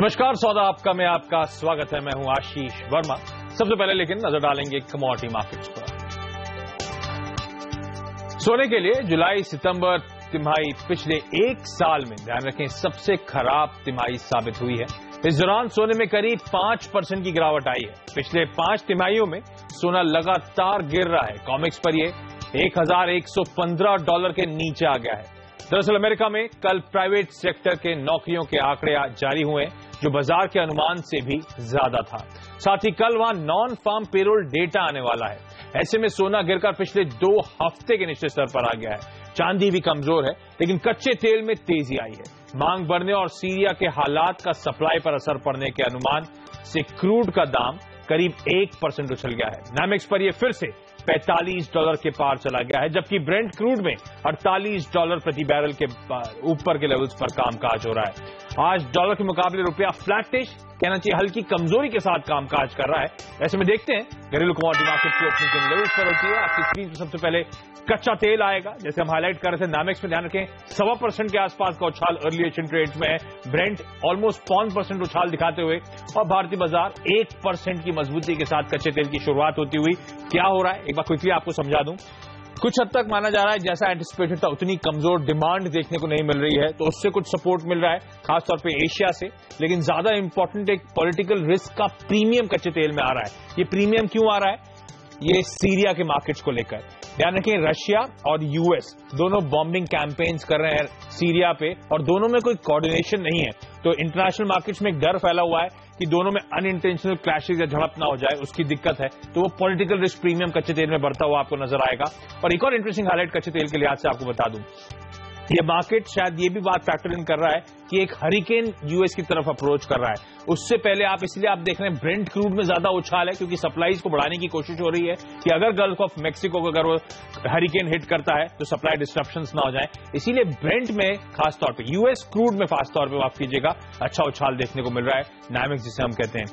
नमस्कार, सौदा आपका में आपका स्वागत है। मैं हूं आशीष वर्मा। सबसे पहले लेकिन नजर डालेंगे कमोडिटी मार्केट्स पर। सोने के लिए जुलाई सितंबर तिमाही पिछले एक साल में ध्यान रखें सबसे खराब तिमाही साबित हुई है। इस दौरान सोने में करीब 5% की गिरावट आई है। पिछले 5 तिमाहियों में सोना लगातार गिर रहा है। कॉमिक्स पर यह $1,115 के नीचे आ गया है। दरअसल अमेरिका में कल प्राइवेट सेक्टर के नौकरियों के आंकड़े जारी हुए जो बाजार के अनुमान से भी ज्यादा था। साथ ही कल वहां नॉन फार्म पेरोल डेटा आने वाला है। ऐसे में सोना गिरकर पिछले 2 हफ्ते के निचले स्तर पर आ गया है। चांदी भी कमजोर है, लेकिन कच्चे तेल में तेजी आई है। मांग बढ़ने और सीरिया के हालात का सप्लाई पर असर पड़ने के अनुमान से क्रूड का दाम करीब 1% उछल गया है। नामेक्स पर यह फिर से $45 के पार चला गया है, जबकि ब्रेंट क्रूड में $48 प्रति बैरल के ऊपर के लेवल्स पर कामकाज हो रहा है। आज डॉलर के मुकाबले रुपया फ्लैटिश, कहना चाहिए हल्की कमजोरी के साथ कामकाज कर रहा है। ऐसे में देखते हैं घरेलू कमोडिटी मार्केट की ओपनिंग किन लेवल्स पर होती है। आपकी स्क्रीन पर सबसे पहले कच्चा तेल आएगा, जैसे हम हाईलाइट कर रहे थे। नामेक्स में ध्यान रखें 1.25% के आसपास का उछाल अर्ली एशियन ट्रेड्स में है। ब्रेंट ऑलमोस्ट 5% उछाल दिखाते हुए और भारतीय बाजार 1% की मजबूती के साथ कच्चे तेल की शुरुआत होती हुई। क्या हो रहा है एक बार क्विकली आपको समझा दूं। कुछ हद तक माना जा रहा है जैसा एंटिसिपेटेड था उतनी कमजोर डिमांड देखने को नहीं मिल रही है, तो उससे कुछ सपोर्ट मिल रहा है खासतौर पे एशिया से। लेकिन ज्यादा इंपॉर्टेंट एक पॉलिटिकल रिस्क का प्रीमियम कच्चे तेल में आ रहा है। ये प्रीमियम क्यों आ रहा है? ये सीरिया के मार्केट्स को लेकर। ध्यान रखें रशिया और यूएस दोनों बॉम्बिंग कैंपेन्स कर रहे हैं सीरिया पे, और दोनों में कोई कोऑर्डिनेशन नहीं है। तो इंटरनेशनल मार्केट्स में एक डर फैला हुआ है कि दोनों में अनइंटेंशनल क्लैशेस या झड़प ना हो जाए, उसकी दिक्कत है। तो वो पॉलिटिकल रिस्क प्रीमियम कच्चे तेल में बढ़ता हुआ आपको नजर आएगा। और एक और इंटरेस्टिंग हाईलाइट कच्चे तेल के लिहाज से आपको बता दूं, ये मार्केट शायद ये भी बात फैक्टर इन कर रहा है कि एक हरिकेन यूएस की तरफ अप्रोच कर रहा है। उससे पहले इसलिए आप देख रहे हैं ब्रेंट क्रूड में ज्यादा उछाल है, क्योंकि सप्लाईज को बढ़ाने की कोशिश हो रही है कि अगर गल्फ ऑफ मैक्सिको को अगर वो हरिकेन हिट करता है तो सप्लाई डिस्ट्रप्शंस ना हो जाए। इसीलिए ब्रेंट में खासतौर पर यूएस क्रूड में खासतौर पर माफ कीजिएगा अच्छा उछाल देखने को मिल रहा है, नामेक्स जिसे हम कहते हैं।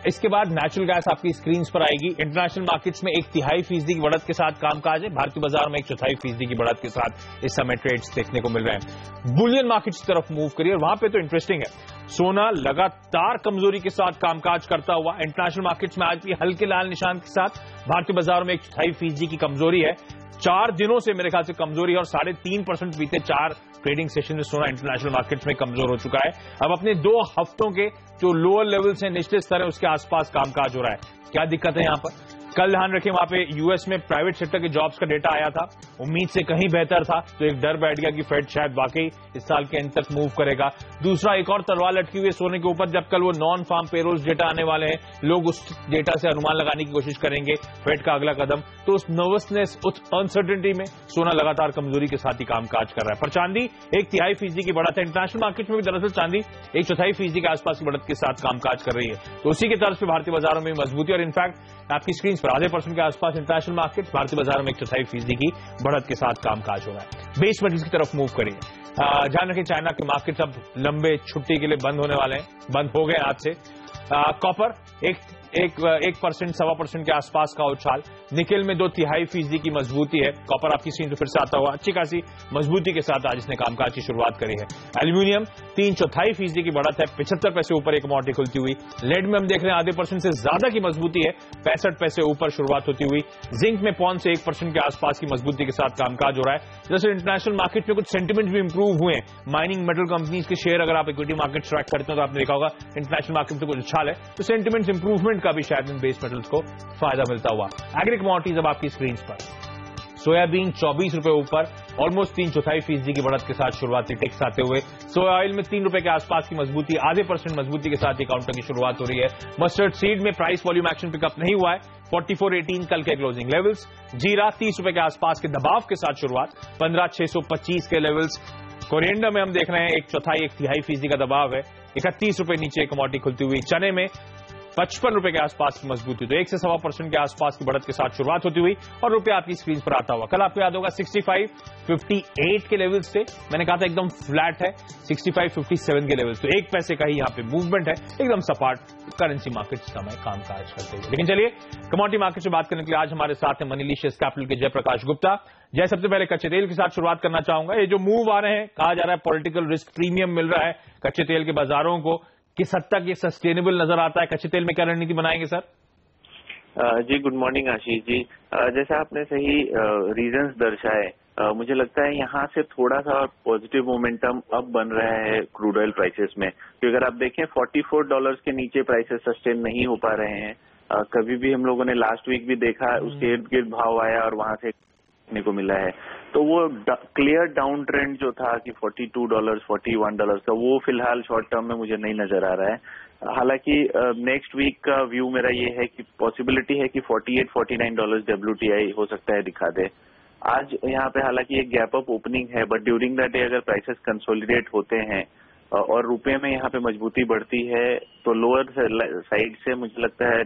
इसके बाद नेचुरल गैस आपकी स्क्रीन पर आएगी। इंटरनेशनल मार्केट्स में 1/3% की बढ़त के साथ कामकाज है। भारतीय बाजार में 1/4% की बढ़त के साथ इस समय ट्रेड्स देखने को मिल रहे हैं। बुलियन मार्केट्स की तरफ मूव करिए, और वहां पे तो इंटरेस्टिंग है, सोना लगातार कमजोरी के साथ कामकाज करता हुआ। इंटरनेशनल मार्केट्स में आज भी हल्के लाल निशान के साथ, भारतीय बाजार में 1/4% की कमजोरी है। 4 दिनों से मेरे ख्याल से कमजोरी है, और 3.5% बीते 4 ट्रेडिंग सेशन में सोना इंटरनेशनल मार्केट्स में कमजोर हो चुका है। अब अपने 2 हफ्तों के जो लोअर लेवल से निचले स्तर है उसके आसपास कामकाज हो रहा है। क्या दिक्कत है यहां पर? कल ध्यान रखें वहां पे यूएस में प्राइवेट सेक्टर के जॉब्स का डेटा आया था, उम्मीद से कहीं बेहतर था, तो एक डर बैठ गया कि फेड शायद वाकई इस साल के अंत तक मूव करेगा। दूसरा, एक और तलवार लटकी हुई है सोने के ऊपर, जब कल वो नॉन फार्म पेरोल्स डेटा आने वाले हैं, लोग उस डेटा से अनुमान लगाने की कोशिश करेंगे फेड का अगला कदम। तो उस नर्वसनेस, उस अनसर्टेनिटी में सोना लगातार कमजोरी के साथ ही कामकाज कर रहा है। पर चांदी 1/3% की बढ़त है। इंटरनेशनल मार्केट में भी दरअसल चांदी 1/4% के आसपास की बढ़त के साथ कामकाज कर रही है। तो उसी के तर्ज पर भारतीय बाजारों में मजबूती, और इनफैक्ट आपकी स्क्रीन पर 0.5% के आसपास इंटरनेशनल मार्केट, भारतीय बाजारों में 1/4% की बढ़त के साथ कामकाज हो रहा है। बेस मेटल्स की तरफ मूव करिए। ध्यान रखें चाइना के मार्केट्स अब लंबे छुट्टी के लिए बंद होने वाले हैं, बंद हो गए आज से। कॉपर 1%, 1.25% के आसपास का उछाल। निकेल में 2/3% की मजबूती है। कॉपर आपकी स्क्रीन पर फिर से आता हुआ अच्छी खासी मजबूती के साथ आज इसने कामकाज की शुरुआत करी है। एल्यूमिनियम 3/4% की बढ़त है, 75 पैसे ऊपर एक कमोडिटी खुलती हुई। लेड में हम देख रहे हैं 0.5% से ज्यादा की मजबूती है, 65 पैसे ऊपर शुरुआत होती हुई। जिंक में 0.1% के आसपास की मजबूती के साथ कामकाज हो रहा है। जैसे इंटरनेशनल मार्केट में कुछ सेंटिमेंट भी इंप्रूव हुए हैं। माइनिंग मेटल कंपनीज के शेयर अगर आप इक्विटी मार्केट ट्रैक करते हैं तो आपने देखा होगा इंटरनेशनल मार्केट में कुछ उछाल है, तो सेंटिमेंट्स इंप्रूवमेंट का भी शायद इन बेस मेटल्स को फायदा मिलता हुआ। एग्री कमोडिटीज अब आपकी स्क्रीन पर। सोयाबीन 24 रुपए ऊपर, ऑलमोस्ट 3/4% की बढ़त के साथ शुरुआती टेक्स आते हुए। सोया ऑयल में 3 रुपए के आसपास की मजबूती, 0.5% मजबूती के साथ ही काउंटर की शुरुआत हो रही है। मस्टर्ड सीड में प्राइस वॉल्यूम एक्शन पिकअप नहीं हुआ है, 44.18 कल के क्लोजिंग लेवल्स। जीरा 30 रुपए के आसपास के दबाव के साथ शुरुआत, 15,625 के लेवल्स। कोरिएंडर में हम देख रहे हैं 1/4-1/3% का दबाव है, 31 रुपए नीचे कमोडिटी खुलती हुई। चने में ₹55 के आसपास की मजबूती, तो 1 से 1.25% के आसपास की बढ़त के साथ शुरुआत होती हुई और रुपया आपकी स्क्रीन पर आता हुआ। कल आपको याद होगा 65.58 के लेवल्स थे, मैंने कहा था एकदम फ्लैट है, 65.57 के लेवल्स, तो 1 पैसे का ही यहाँ पे मूवमेंट है, एकदम सपाट करेंसी मार्केट समय कामकाज करते हुए। लेकिन चलिए कमोडिटी मार्केट से बात करने के लिए आज हमारे साथ है मनीलिशियस कैपिटल के जयप्रकाश गुप्ता। जय, सबसे पहले कच्चे तेल के साथ शुरुआत करना चाहूंगा। ये जो मूव आ रहे हैं, कहा जा रहा है पॉलिटिकल रिस्क प्रीमियम मिल रहा है कच्चे तेल के बाजारों को, किस हद तक ये सस्टेनेबल नजर आता है? कच्चे तेल में क्या रणनीति बनाएंगे सर? जी, गुड मॉर्निंग आशीष जी। जैसा आपने सही रीजंस दर्शाए, मुझे लगता है यहाँ से थोड़ा सा पॉजिटिव मोमेंटम अब बन रहा है क्रूड ऑयल प्राइसेस में, क्योंकि अगर आप देखें $44 के नीचे प्राइसेस सस्टेन नहीं हो पा रहे हैं। कभी भी हम लोगों ने लास्ट वीक भी देखा, उसके इर्द गिर्द भाव आया और वहां से देखने को मिला है। तो वो क्लियर डाउन ट्रेंड जो था कि $42, $41 का, वो फिलहाल शॉर्ट टर्म में मुझे नहीं नजर आ रहा है। हालांकि नेक्स्ट वीक का व्यू मेरा ये है कि पॉसिबिलिटी है कि $48-49 WTI हो सकता है दिखा दे। आज यहाँ पे हालांकि एक गैप अप ओपनिंग है, बट ड्यूरिंग द डे अगर प्राइसेस कंसोलिडेट होते हैं और रुपए में यहाँ पे मजबूती बढ़ती है, तो लोअर साइड से मुझे लगता है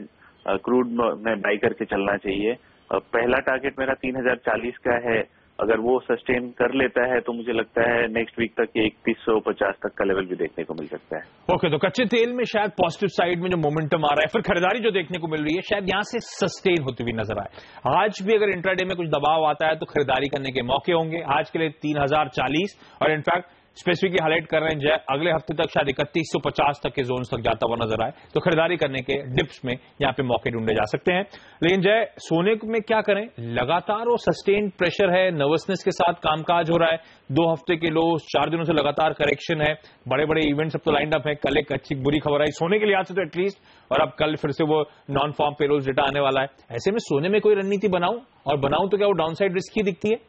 क्रूड में बाई करके चलना चाहिए। पहला टारगेट मेरा 3040 का है, अगर वो सस्टेन कर लेता है तो मुझे लगता है नेक्स्ट वीक तक 3150 तक का लेवल भी देखने को मिल सकता है। ओके, तो कच्चे तेल में शायद पॉजिटिव साइड में जो मोमेंटम आ रहा है, फिर खरीदारी जो देखने को मिल रही है, शायद यहां से सस्टेन होती हुई नजर आए। आज भी अगर इंट्राडे में कुछ दबाव आता है तो खरीदारी करने के मौके होंगे। आज के लिए 3040 और इनफैक्ट स्पेसिफिकली हाईलाइट कर रहे हैं अगले हफ्ते तक शायद 3150 तक के जोन तक जाता हुआ नजर आए, तो खरीदारी करने के डिप्स में यहां पे मौके ढूंढे जा सकते हैं। लेकिन जय, सोने में क्या करें? लगातार वो सस्टेन प्रेशर है, नर्वसनेस के साथ कामकाज हो रहा है, 2 हफ्ते के लो, 4 दिनों से लगातार करेक्शन है, बड़े बड़े इवेंट्स अब तो लाइंड अप है। कल एक अच्छी बुरी खबर आई सोने के लिहाज से तो एटलीस्ट, और अब कल फिर से वो नॉन फार्म पेरोल्स डेटा आने वाला है। ऐसे में सोने में कोई रणनीति बनाऊं, और बनाऊं तो क्या वो डाउनसाइड रिस्क ही दिखती है?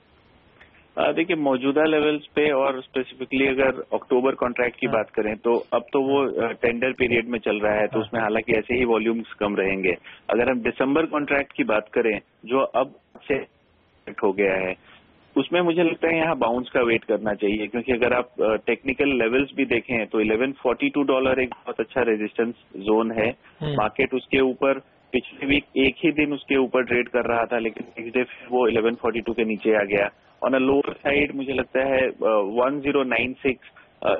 देखिए, मौजूदा लेवल्स पे और स्पेसिफिकली अगर अक्टूबर कॉन्ट्रैक्ट की बात करें तो अब तो वो टेंडर पीरियड में चल रहा है, तो उसमें हालांकि ऐसे ही वॉल्यूम्स कम रहेंगे। अगर हम दिसंबर कॉन्ट्रैक्ट की बात करें जो अब से हो गया है, उसमें मुझे लगता है यहाँ बाउंस का वेट करना चाहिए, क्योंकि अगर आप टेक्निकल लेवल्स भी देखें तो $1142 एक बहुत अच्छा रेजिस्टेंस जोन है। मार्केट उसके ऊपर पिछले वीक एक ही दिन उसके ऊपर ट्रेड कर रहा था, लेकिन नेक्स्ट डे फिर वो 1142 के नीचे आ गया। ऑन अ लोअर साइड मुझे लगता है 1096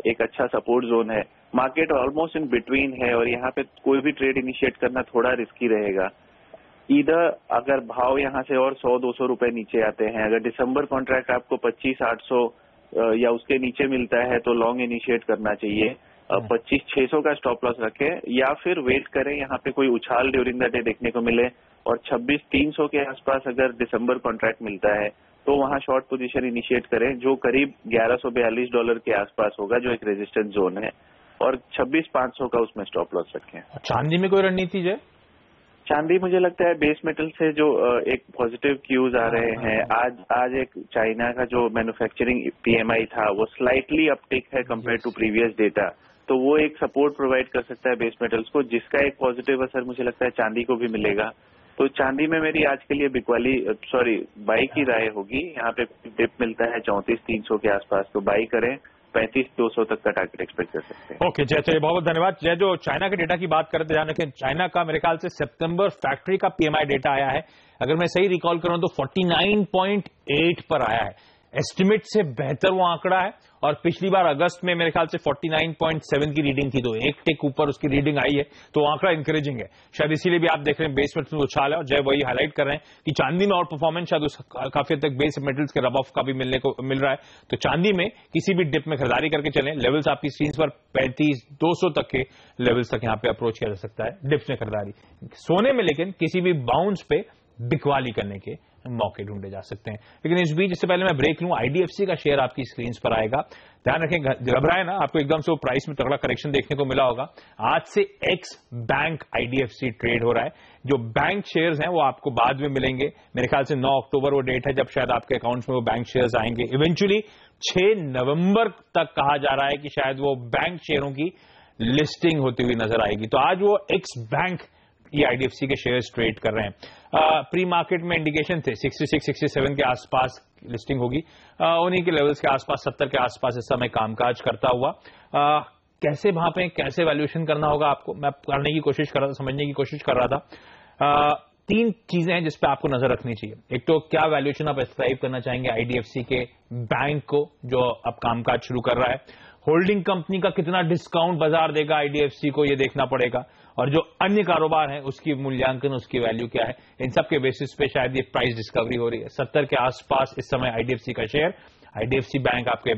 एक अच्छा सपोर्ट जोन है। मार्केट ऑलमोस्ट इन बिटवीन है और यहाँ पे कोई भी ट्रेड इनिशिएट करना थोड़ा रिस्की रहेगा। इधर अगर भाव यहाँ से और 100-200 रुपए नीचे आते हैं, अगर दिसंबर कॉन्ट्रैक्ट आपको 25,800 या उसके नीचे मिलता है तो लॉन्ग इनिशिएट करना चाहिए। 25,600 का स्टॉप लॉस रखें या फिर वेट करें, यहाँ पे कोई उछाल ड्यूरिंग द डे देखने को मिले, और 26,300 के आसपास अगर दिसंबर कॉन्ट्रैक्ट मिलता है तो वहां शॉर्ट पोजीशन इनिशिएट करें, जो करीब $1142 के आसपास होगा, जो एक रेजिस्टेंस जोन है, और 26,500 का उसमें स्टॉप लॉस रखें। चांदी में कोई रणनीति है? चांदी मुझे लगता है बेस मेटल से जो एक पॉजिटिव क्यूज आ रहे हैं, आज एक चाइना का जो मैन्युफैक्चरिंग PMI था वो स्लाइटली अपटिक है कंपेयर टू प्रीवियस डेटा, तो वो एक सपोर्ट प्रोवाइड कर सकता है बेस मेटल्स को, जिसका एक पॉजिटिव असर मुझे लगता है चांदी को भी मिलेगा। तो चांदी में मेरी आज के लिए बाई की राय होगी। यहाँ पे डिप मिलता है 34,300 के आसपास, तो बाई करें, 35,200 तक का टारगेट एक्सपेक्ट कर सकते हैं। ओके जय, चलिए बहुत बहुत धन्यवाद। जय, जो चाइना के डेटा की बात करते ध्यान रखें, चाइना का मेरे ख्याल से सितंबर फैक्ट्री का PMI डेटा आया है, अगर मैं सही रिकॉल करूं तो 49.8 पर आया है। एस्टिमेट से बेहतर वो आंकड़ा है, और पिछली बार अगस्त में मेरे ख्याल से 49.7 की रीडिंग थी, तो एक टिक ऊपर उसकी रीडिंग आई है, तो आंकड़ा इंकरेजिंग है। शायद इसीलिए भी आप देख रहे हैं बेस मेटल्स में उछाल है, और जय वही हाईलाइट कर रहे हैं कि चांदी में और परफॉर्मेंस शायद काफी हद तक बेस मेटल्स के रब ऑफ का भी मिलने को मिल रहा है। तो चांदी में किसी भी डिप में खरीदारी करके चलें, लेवल्स आपकी स्क्रीन पर 35,200 तक के लेवल्स तक यहाँ पे अप्रोच किया जा सकता है डिप्स में खरीदारी। सोने में लेकिन किसी भी बाउंस पे बिकवाली करने के मौके ढूंढे जा सकते हैं। लेकिन इस बीच, इससे पहले मैं ब्रेक लूं, IDFC का शेयर आपकी स्क्रीन पर आएगा, ध्यान रखें, घबराए ना, आपको एकदम से वो प्राइस में तगड़ा करेक्शन देखने को मिला होगा। आज से एक्स बैंक IDFC ट्रेड हो रहा है। जो बैंक शेयर्स हैं वो आपको बाद में मिलेंगे, मेरे ख्याल से 9 अक्टूबर वो डेट है जब शायद आपके अकाउंट्स में वो बैंक शेयर्स आएंगे। इवेंचुअली 6 नवंबर तक कहा जा रहा है कि शायद वो बैंक शेयरों की लिस्टिंग होती हुई नजर आएगी। तो आज वो एक्स बैंक ये IDFC के शेयर्स ट्रेड कर रहे हैं। प्री मार्केट में इंडिकेशन थे 66-67 के आसपास लिस्टिंग होगी, उन्हीं के लेवल्स के आसपास 70 के आसपास इस समय कामकाज करता हुआ। कैसे भापें, कैसे वैल्यूएशन करना होगा आपको, मैं करने की कोशिश कर रहा था, समझने की कोशिश कर रहा था। 3 चीजें हैं जिस पे आपको नजर रखनी चाहिए। एक तो क्या वैल्यूएशन आप एस्क्राइब करना चाहेंगे आईडीएफसी के बैंक को जो अब कामकाज शुरू कर रहा है, होल्डिंग कंपनी का कितना डिस्काउंट बाजार देगा आईडीएफसी को, ये देखना पड़ेगा, और जो अन्य कारोबार है उसकी मूल्यांकन, उसकी वैल्यू क्या है, इन सब के बेसिस पे शायद ये प्राइस डिस्कवरी हो रही है। 70 के आसपास इस समय आईडीएफसी का शेयर, आईडीएफसी बैंक आपके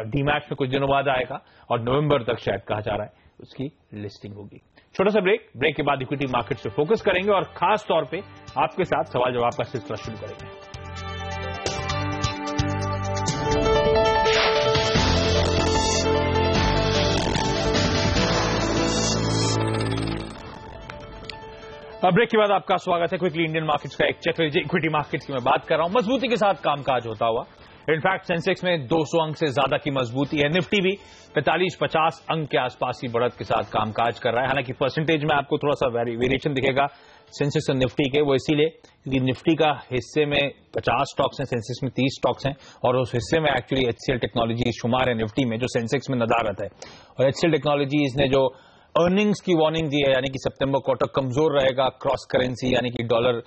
डीमैट में कुछ दिनों बाद आएगा और नवंबर तक शायद कहा जा रहा है उसकी लिस्टिंग होगी। छोटा सा ब्रेक के बाद इक्विटी मार्केट्स पे फोकस करेंगे और खास तौर पे आपके साथ सवाल जवाब का सिलसिला शुरू करेंगे। ब्रेक के बाद आपका स्वागत है। क्विकली इंडियन मार्केट्स का एक चेक लीजिए। इक्विटी मार्केट्स की मैं बात कर रहा हूं, मजबूती के साथ कामकाज होता हुआ। इनफैक्ट सेंसेक्स में 200 अंक से ज्यादा की मजबूती है। निफ्टी भी 45-50 अंक के आसपास की बढ़त के साथ कामकाज कर रहा है। हालांकि परसेंटेज में आपको थोड़ा सा वेरिएशन दिखेगा सेंसेक्स और निफ्टी के, वो इसीलिए क्योंकि निफ्टी का हिस्से में 50 स्टॉक्स हैं, सेंसेक्स में 30 स्टॉक्स हैं, और उस हिस्से में एक्चुअली एचसीएल टेक्नोलॉजीज शुमार है निफ्टी में, जो सेंसेक्स में नदारत है। और एचसीएल टेक्नोलॉजीज ने जो अर्निंग्स की वार्निंग दी है, यानी कि सितंबर क्वार्टर कमजोर रहेगा, क्रॉस करेंसी यानी कि डॉलर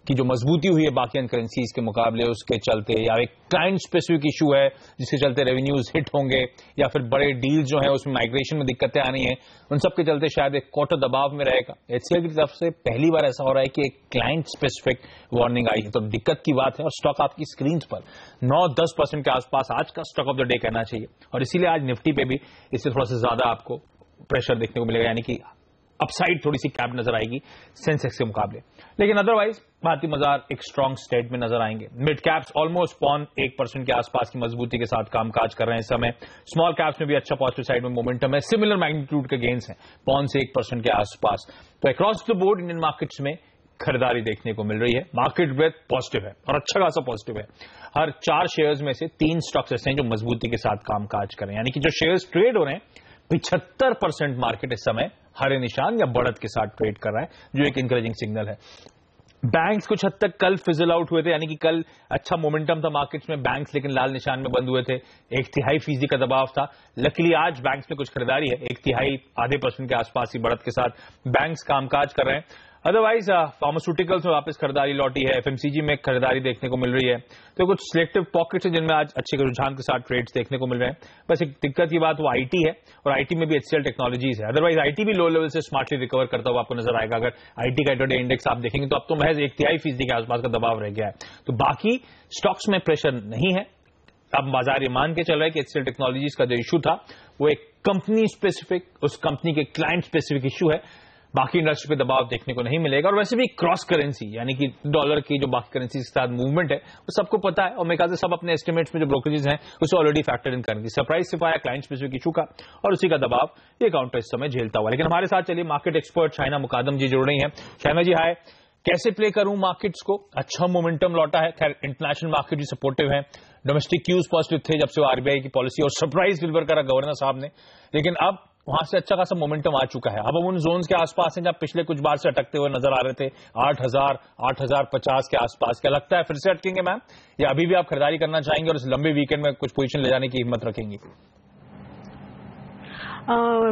की जो मजबूती हुई है बाकी करेंसीज के मुकाबले, उसके चलते, या एक क्लाइंट स्पेसिफिक इशू है जिसके चलते रेवेन्यूज हिट होंगे, या फिर बड़े डील जो है उसमें माइग्रेशन में दिक्कतें आनी है, उन सब के चलते शायद एक क्वार्टर दबाव में रहेगा। एचसीएल की तरफ से पहली बार ऐसा हो रहा है कि एक क्लाइंट स्पेसिफिक वार्निंग आई है, तो दिक्कत की बात है। और स्टॉक आपकी स्क्रीन पर 9-10% के आसपास आज का स्टॉक ऑफ द डे कहना चाहिए, और इसीलिए आज निफ्टी पे भी इससे थोड़ा सा ज्यादा आपको प्रेशर देखने को मिलेगा, यानी कि अपसाइड थोड़ी सी कैप नजर आएगी सेंसेक्स के मुकाबले। लेकिन अदरवाइज भारतीय बाजार एक स्ट्रांग स्टेट में नजर आएंगे। मिड कैप्स ऑलमोस्ट 0.1% के आसपास की मजबूती के साथ कामकाज कर रहे हैं इस समय। स्मॉल कैप्स में भी अच्छा पॉजिटिव साइड में मोमेंटम है, सिमिलर मैग्नीट्यूड के गेन्स हैं 0.1% के आसपास। तो across the board Indian markets में खरीदारी देखने को मिल रही है। मार्केट ब्रेथ पॉजिटिव है और अच्छा खासा पॉजिटिव है। हर 4 शेयर्स में से 3 स्टॉक्स ऐसे हैं जो मजबूती के साथ कामकाज कर रहे हैं, यानी कि जो शेयर्स ट्रेड हो रहे हैं 75% मार्केट इस समय हरे निशान या बढ़त के साथ ट्रेड कर रहा है, जो एक इंकरेजिंग सिग्नल है। बैंक्स कुछ हद तक कल फिजल आउट हुए थे, यानी कि कल अच्छा मोमेंटम था मार्केट्स में बैंक्स, लेकिन लाल निशान में बंद हुए थे। 1/3% का दबाव था। लकीली आज बैंक्स में कुछ खरीदारी है, 1/3 आधे % के आसपास की बढ़त के साथ बैंक्स कामकाज कर रहे हैं। अदरवाइज फार्मास्यूटिकल्स में वापस खरीदारी लौटी है, एफएमसीजी में खरीदारी देखने को मिल रही है। तो कुछ सिलेक्टिव पॉकेट्स हैं जिनमें आज अच्छे रुझान के साथ ट्रेड्स देखने को मिल रहे हैं। बस एक दिक्कत की बात वो आईटी है, और आईटी में भी एचसीएल टेक्नोलॉजीज है। अदरवाइज आईटी भी लो लेवल से स्मार्टली रिकवर करता हुआ आपको नजर आएगा। अगर आईटी का इंट्राडे इंडेक्स आप देखेंगे तो अब तो महज 1/3% के आसपास का दबाव रह गया है। तो बाकी स्टॉक्स में प्रेशर नहीं है। अब बाजार ये मान के चल रहा है कि एचसीएल टेक्नोलॉजीज का जो इशू था वो एक कंपनी स्पेसिफिक, उस कंपनी के क्लाइंट स्पेसिफिक इशू है, बाकी इंडस्ट्री पे दबाव देखने को नहीं मिलेगा। और वैसे भी क्रॉस करेंसी यानी कि डॉलर की जो बाकी करेंसी के साथ मूवमेंट है वो सबको पता है, और मेरे ख्याल से सब अपने एस्टिमेट्स में जो ब्रोकरेजेस हैं उसे ऑलरेडी फैक्टर इन करेंगे। सरप्राइज सिर्फ आया क्लाइंट स्पेसिफिक इशू का, और उसी का दबाव ये काउंटर इस समय झेलता हुआ। लेकिन हमारे साथ चलिए मार्केट एक्सपर्ट शाइना मुकादम जी जुड़ रही हैं। शाइना जी हाय, कैसे प्ले करूं मार्केट्स को? अच्छा मोमेंटम लौटा है, खैर इंटरनेशनल मार्केट भी सपोर्टिव है, डोमेस्टिक क्यूज पॉजिटिव थे जब से आरबीआई की पॉलिसी, और सरप्राइज डिलीवर करा गवर्नर साहब ने, लेकिन अब वहां से अच्छा खासा मोमेंटम आ चुका है। अब हम उन जोन्स के आसपास हैं जहां पिछले कुछ बार से अटकते हुए नजर आ रहे थे, 8,000, 8,050 के आसपास। क्या लगता है फिर से अटकेंगे मैम, या अभी भी आप खरीदारी करना चाहेंगे और इस लंबे वीकेंड में कुछ पोजीशन ले जाने की हिम्मत रखेंगी?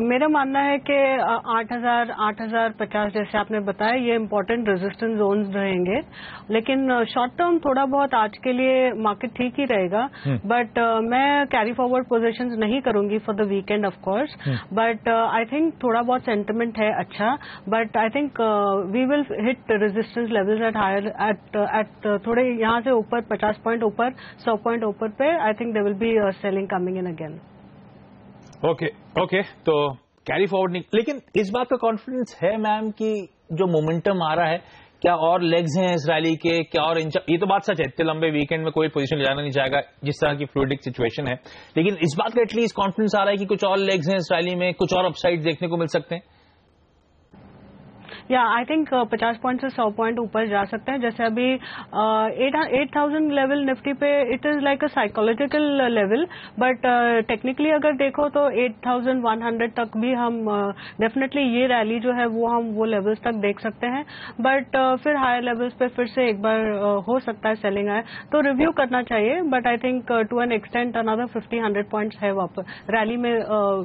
मेरा मानना है कि 8,000, 8,050 जैसे आपने बताया ये इम्पोर्टेंट रेजिस्टेंस जोन्स रहेंगे, लेकिन शॉर्ट टर्म थोड़ा बहुत आज के लिए मार्केट ठीक ही रहेगा। बट मैं कैरी फॉरवर्ड पोजीशंस नहीं करूंगी for the weekend of course, but I think थोड़ा बहुत सेंटिमेंट है अच्छा, but I think we will hit resistance levels at higher at थोड़े यहाँ से ऊपर 50 पॉइंट ऊपर, 100 पॉइंट ऊपर पे I think they will be selling coming in again. Okay, तो कैरी फॉरवर्ड नहीं, लेकिन इस बात का कॉन्फिडेंस है मैम कि जो मोमेंटम आ रहा है, क्या और लेग्स हैं इस रैली के, क्या और ये तो बात सच है, इतने लंबे वीकेंड में कोई पोजीशन ले जाना नहीं चाहेगा जिस तरह की फ्लूइडिक सिचुएशन है, लेकिन इस बात का एटलीस्ट कॉन्फिडेंस आ रहा है कि कुछ और लेग्स हैं इस रैली में, कुछ और अपसाइड देखने को मिल सकते हैं। या आई थिंक 50 पॉइंट से 100 पॉइंट ऊपर जा सकते हैं। जैसे अभी 8000 लेवल निफ्टी पे it is like a psychological level, but technically अगर देखो तो 8100 तक भी हम डेफिनेटली ये रैली जो है वो लेवल्स तक देख सकते हैं। बट फिर हायर लेवल्स पे फिर से एक बार हो सकता है सेलिंग आए, तो रिव्यू करना चाहिए। But I think to an extent another 50-100 points है वापस रैली में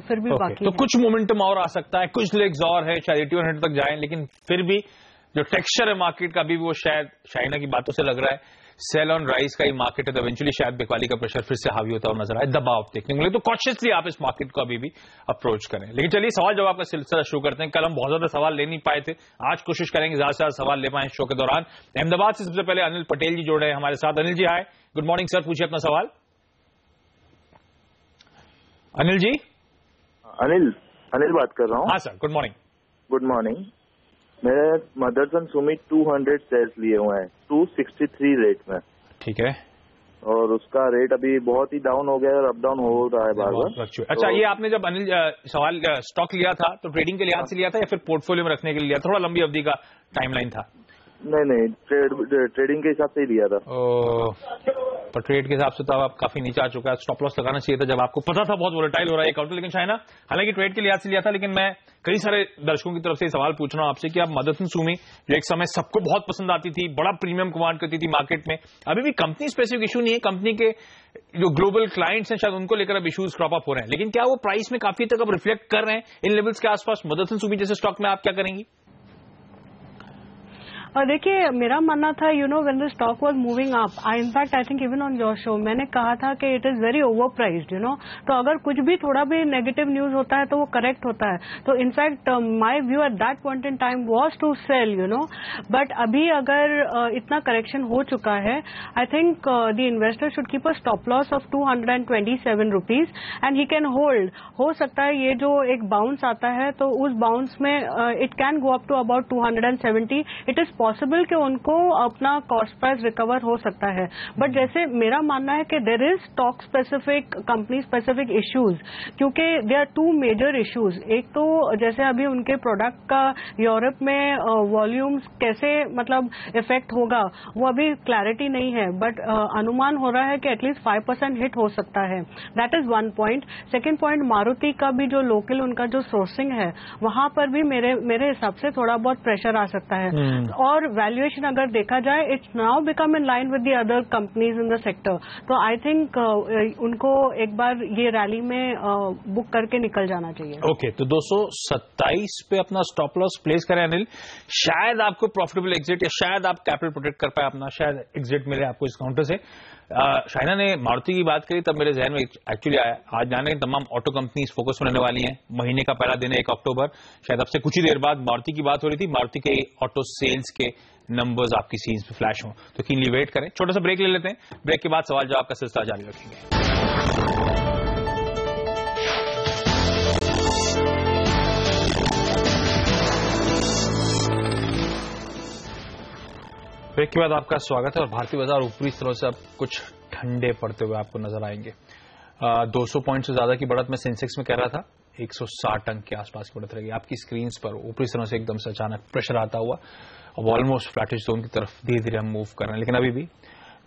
फिर भी बाकी तो कुछ मोमेंटम और आ सकता है, कुछ लेग्स और है, शायद 8100 तक जाएं, लेकिन फिर भी जो टेक्सचर है मार्केट का अभी भी वो शायद शाइना की बातों से लग रहा है सेल ऑन राइज का ही मार्केट है, तो इवेंचुअली शायद बिकवाली का प्रेशर फिर से हावी होता हुआ नजर आए, दबाव देखने को मिले। तो कॉशियसली आप इस मार्केट को अभी भी अप्रोच करें। लेकिन चलिए सवाल जवाब का सिलसिला शुरू करते हैं। कल हम बहुत ज्यादा सवाल ले नहीं पाए थे, आज कोशिश करेंगे ज्यादा से ज्यादा सवाल ले पाए शो के दौरान। अहमदाबाद से सबसे पहले अनिल पटेल जी जुड़े हैं हमारे साथ। अनिल जी हाय, गुड मॉर्निंग सर, पूछिए अपना सवाल। अनिल जी। अनिल बात कर रहा हूँ। हाँ sir, good morning. Good morning. मेरे मदरसन सुमित 200 शेयर्स लिए हुए हैं 263 रेट में। ठीक है। और उसका रेट अभी बहुत ही डाउन हो गया है और अप डाउन हो रहा है बार बार। अच्छा, ये आपने जब अनिल सवाल स्टॉक लिया था तो ट्रेडिंग के लिहाज से लिया था या फिर पोर्टफोलियो में रखने के लिए लिया? थोड़ा लंबी अवधि का टाइमलाइन था? नहीं, ट्रेडिंग के हिसाब से ही लिया था। पर ट्रेड के हिसाब से तो आप काफी नीचे आ चुका है। स्टॉप लॉस लगाना चाहिए था जब आपको पता था बहुत वोलेटाइल हो रहा है काउंटर। लेकिन शायना हालांकि ट्रेड के लिहाज से लिया था, लेकिन मैं कई सारे दर्शकों की तरफ से सवाल पूछ रहा हूं आपसे कि आप मदरसन सुमी जो एक समय सबको बहुत पसंद आती थी, बड़ा प्रीमियम कमांड करती थी मार्केट में, अभी भी कंपनी स्पेसिफिक इशू नहीं है, कंपनी के जो ग्लोबल क्लाइंट्स हैं शायद उनको लेकर अब इश्यूज क्रॉप अप हो रहे हैं, लेकिन क्या वो प्राइस में काफी तक अब रिफ्लेक्ट कर रहे हैं इन लेवल्स के आसपास? मदरसन सुमी जैसे स्टॉक में आप क्या करेंगी? और देखिए मेरा मानना था when the stock was moving up, in fact I think even on your show मैंने कहा था कि it is very over priced तो अगर कुछ भी थोड़ा भी नेगेटिव न्यूज होता है तो वो करेक्ट होता है। तो in fact my view at that point in time was to sell but अभी अगर इतना करेक्शन हो चुका है, I think the investor should keep a stop loss of 227 rupees and he can hold. हो सकता है ये जो एक बाउंस आता है तो उस बाउंस में it can go up to about 270। It is possible कि उनको अपना कॉस्ट प्राइस रिकवर हो सकता है। बट जैसे मेरा मानना है कि there is stock specific, company specific issues, क्योंकि there are two major issues. एक तो जैसे अभी उनके प्रोडक्ट का यूरोप में वॉल्यूम्स कैसे मतलब इफेक्ट होगा वो अभी क्लैरिटी नहीं है, बट अनुमान हो रहा है कि एटलीस्ट 5% हिट हो सकता है। That is one point. Second point, Maruti का भी जो लोकल उनका जो सोर्सिंग है वहां पर भी मेरे हिसाब से थोड़ा बहुत प्रेशर आ सकता है। और वैल्यूएशन अगर देखा जाए it's now become in line with the other companies in the sector. तो आई थिंक उनको एक बार ये रैली में बुक करके निकल जाना चाहिए। ओके, तो 227 पे अपना स्टॉप लॉस प्लेस करें अनिल। शायद आपको प्रॉफिटेबल एग्जिट या शायद आप कैपिटल प्रोटेक्ट कर पाए अपना, शायद एग्जिट मिले आपको इस काउंटर से। शाइना ने मारुति की बात करी तब मेरे जहन में एक्चुअली आया आज जाने तमाम ऑटो कंपनीज फोकस होने वाली हैं। महीने का पहला दिन है 1 अक्टूबर, शायद अब से कुछ ही देर बाद मारुति की बात हो रही थी, मारुति के ऑटो सेल्स के नंबर्स आपकी सीन्स पे फ्लैश हों, तो कीनली वेट करें। छोटा सा ब्रेक ले लेते हैं, ब्रेक के बाद सवाल जवाब का सिलसिला जारी रखेंगे। ब्रेक के बाद आपका स्वागत है। और भारतीय बाजार ऊपरी स्तरों से अब कुछ ठंडे पड़ते हुए आपको नजर आएंगे। 200 पॉइंट से ज्यादा की बढ़त में सेंसेक्स में कह रहा था, 160 अंक के आसपास की बढ़त रहेगी। आपकी स्क्रीन पर ऊपरी स्तरों से एकदम से अचानक प्रेशर आता हुआ अब ऑलमोस्ट फ्लैटिश जोन की तरफ धीरे धीरे हम मूव कर रहे हैं, लेकिन अभी भी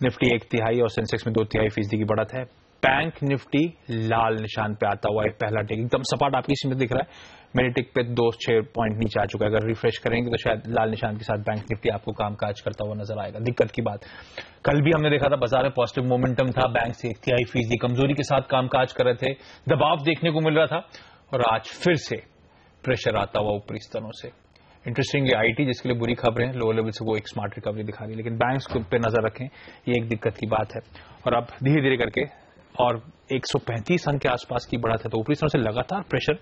निफ्टी 1/3 और सेंसेक्स में 2/3% की बढ़त है। बैंक निफ्टी लाल निशान पे आता हुआ एक पहला टिक एकदम सपाट आपकी स्क्रीन में दिख रहा है। मेरे टिक पे 2-6 पॉइंट नीचे आ चुका है। अगर रिफ्रेश करेंगे तो शायद लाल निशान के साथ बैंक निफ्टी आपको कामकाज करता हुआ नजर आएगा। दिक्कत की बात, कल भी हमने देखा था बाजार में पॉजिटिव मोमेंटम था, बैंक से 1/3% कमजोरी के साथ कामकाज कर रहे थे, दबाव देखने को मिल रहा था, और आज फिर से प्रेशर आता हुआ ऊपरी स्तरों से। इंटरेस्टिंग आईटी जिसके लिए बुरी खबरें, लो लेवल से वो एक स्मार्ट रिकवरी दिखा रही है, लेकिन बैंक्स पे नजर रखें, ये एक दिक्कत की बात है। और अब धीरे धीरे करके और 135 अंक के आसपास की बढ़त है, तो ऊपरी स्तरों से लगातार प्रेशर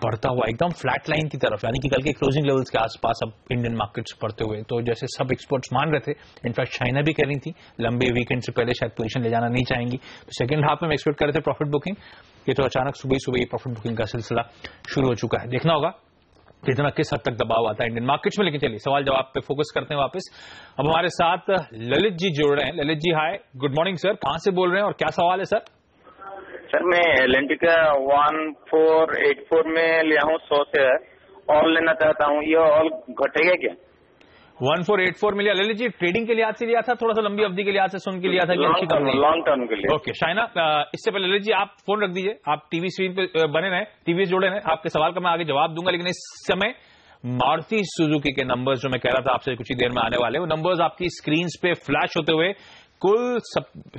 बढ़ता हुआ एकदम फ्लैट लाइन की तरफ, यानी कि कल के क्लोजिंग लेवल्स के आसपास अब इंडियन मार्केट्स बढ़ते हुए, तो जैसे सब एक्सपर्ट्स मान रहे थे, इनफैक्ट चाइना भी कह रही थी लंबे वीकेंड से पहले शायद पोजीशन ले जाना नहीं चाहेंगी, तो सेकंड हाफ में एक्सपेक्ट कर रहे थे प्रॉफिट बुकिंग। ये तो अचानक सुबह ही प्रॉफिट बुकिंग का सिलसिला शुरू हो चुका है। देखना होगा कितना किस हद तक दबाव आता है इंडियन मार्केट्स में। लेकिन चलिए सवाल जवाब पे फोकस करते हैं वापस। अब हमारे साथ ललित जी जुड़ रहे हैं। ललित जी हाय, गुड मॉर्निंग सर, कहां से बोल रहे हैं और क्या सवाल है सर? सर मैं एल&टी का 1484 में लिया हूँ 100 शेयर, ऑल लेना चाहता हूँ, ये ऑल घटेगा क्या? 1484 मिलिया। ललित जी ट्रेडिंग के लिहाज से लिया था, थोड़ा सा लंबी अवधि के लिहाज से सुन के लिया था? लॉन्ग टर्म के लिए। ओके शाइना, इससे पहले ललित जी आप फोन रख दीजिए, आप टीवी स्क्रीन पे बने रहे, टीवी से जुड़े रहे, आपके सवाल का मैं आगे जवाब दूंगा। लेकिन इस समय मारुति सुजुकी के नंबर्स जो मैं कह रहा था आपसे कुछ ही देर में आने वाले, वो नंबर्स आपकी स्क्रीन पे फ्लैश होते हुए कुल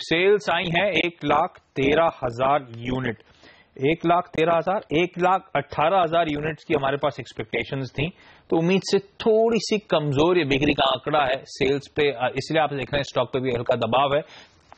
सेल्स आई हैं 1,13,000 यूनिट। 1,13,000, 1,18,000 यूनिट्स की हमारे पास एक्सपेक्टेशंस थी, तो उम्मीद से थोड़ी सी कमजोर ये बिक्री का आंकड़ा है सेल्स पे, इसलिए आप देख रहे हैं स्टॉक पे भी हल्का दबाव है।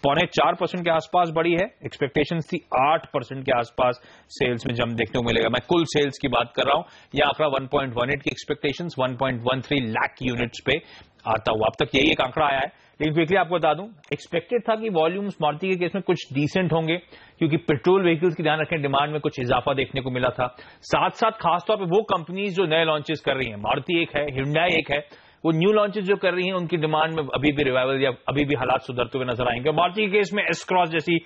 4.25% के आसपास बढ़ी है, एक्सपेक्टेशंस थी 8% के आसपास सेल्स में जम देखने को मिलेगा। मैं कुल सेल्स की बात कर रहा हूं, यह आंकड़ा 1.18 की एक्सपेक्टेशंस 1.13 लाख यूनिट्स पे आता हुआ, अब तक यही एक आंकड़ा आया है। लेकिन क्विकली आपको बता दूं, एक्सपेक्टेड था कि वॉल्यूम्स मारुति के केस में कुछ डिसेंट होंगे, क्योंकि पेट्रोल व्हीकल्स की ध्यान रखें डिमांड में कुछ इजाफा देखने को मिला था। साथ साथ खासतौर पर वो कंपनीज जो नए लॉन्चेस कर रही हैं, मारुति एक है, हिंडई एक है, वो न्यू लॉन्चेस जो कर रही हैं उनकी डिमांड में अभी भी रिवाइवल या अभी भी हालात सुधरते हुए नजर आएंगे। मारुति के केस में एस क्रॉस जैसी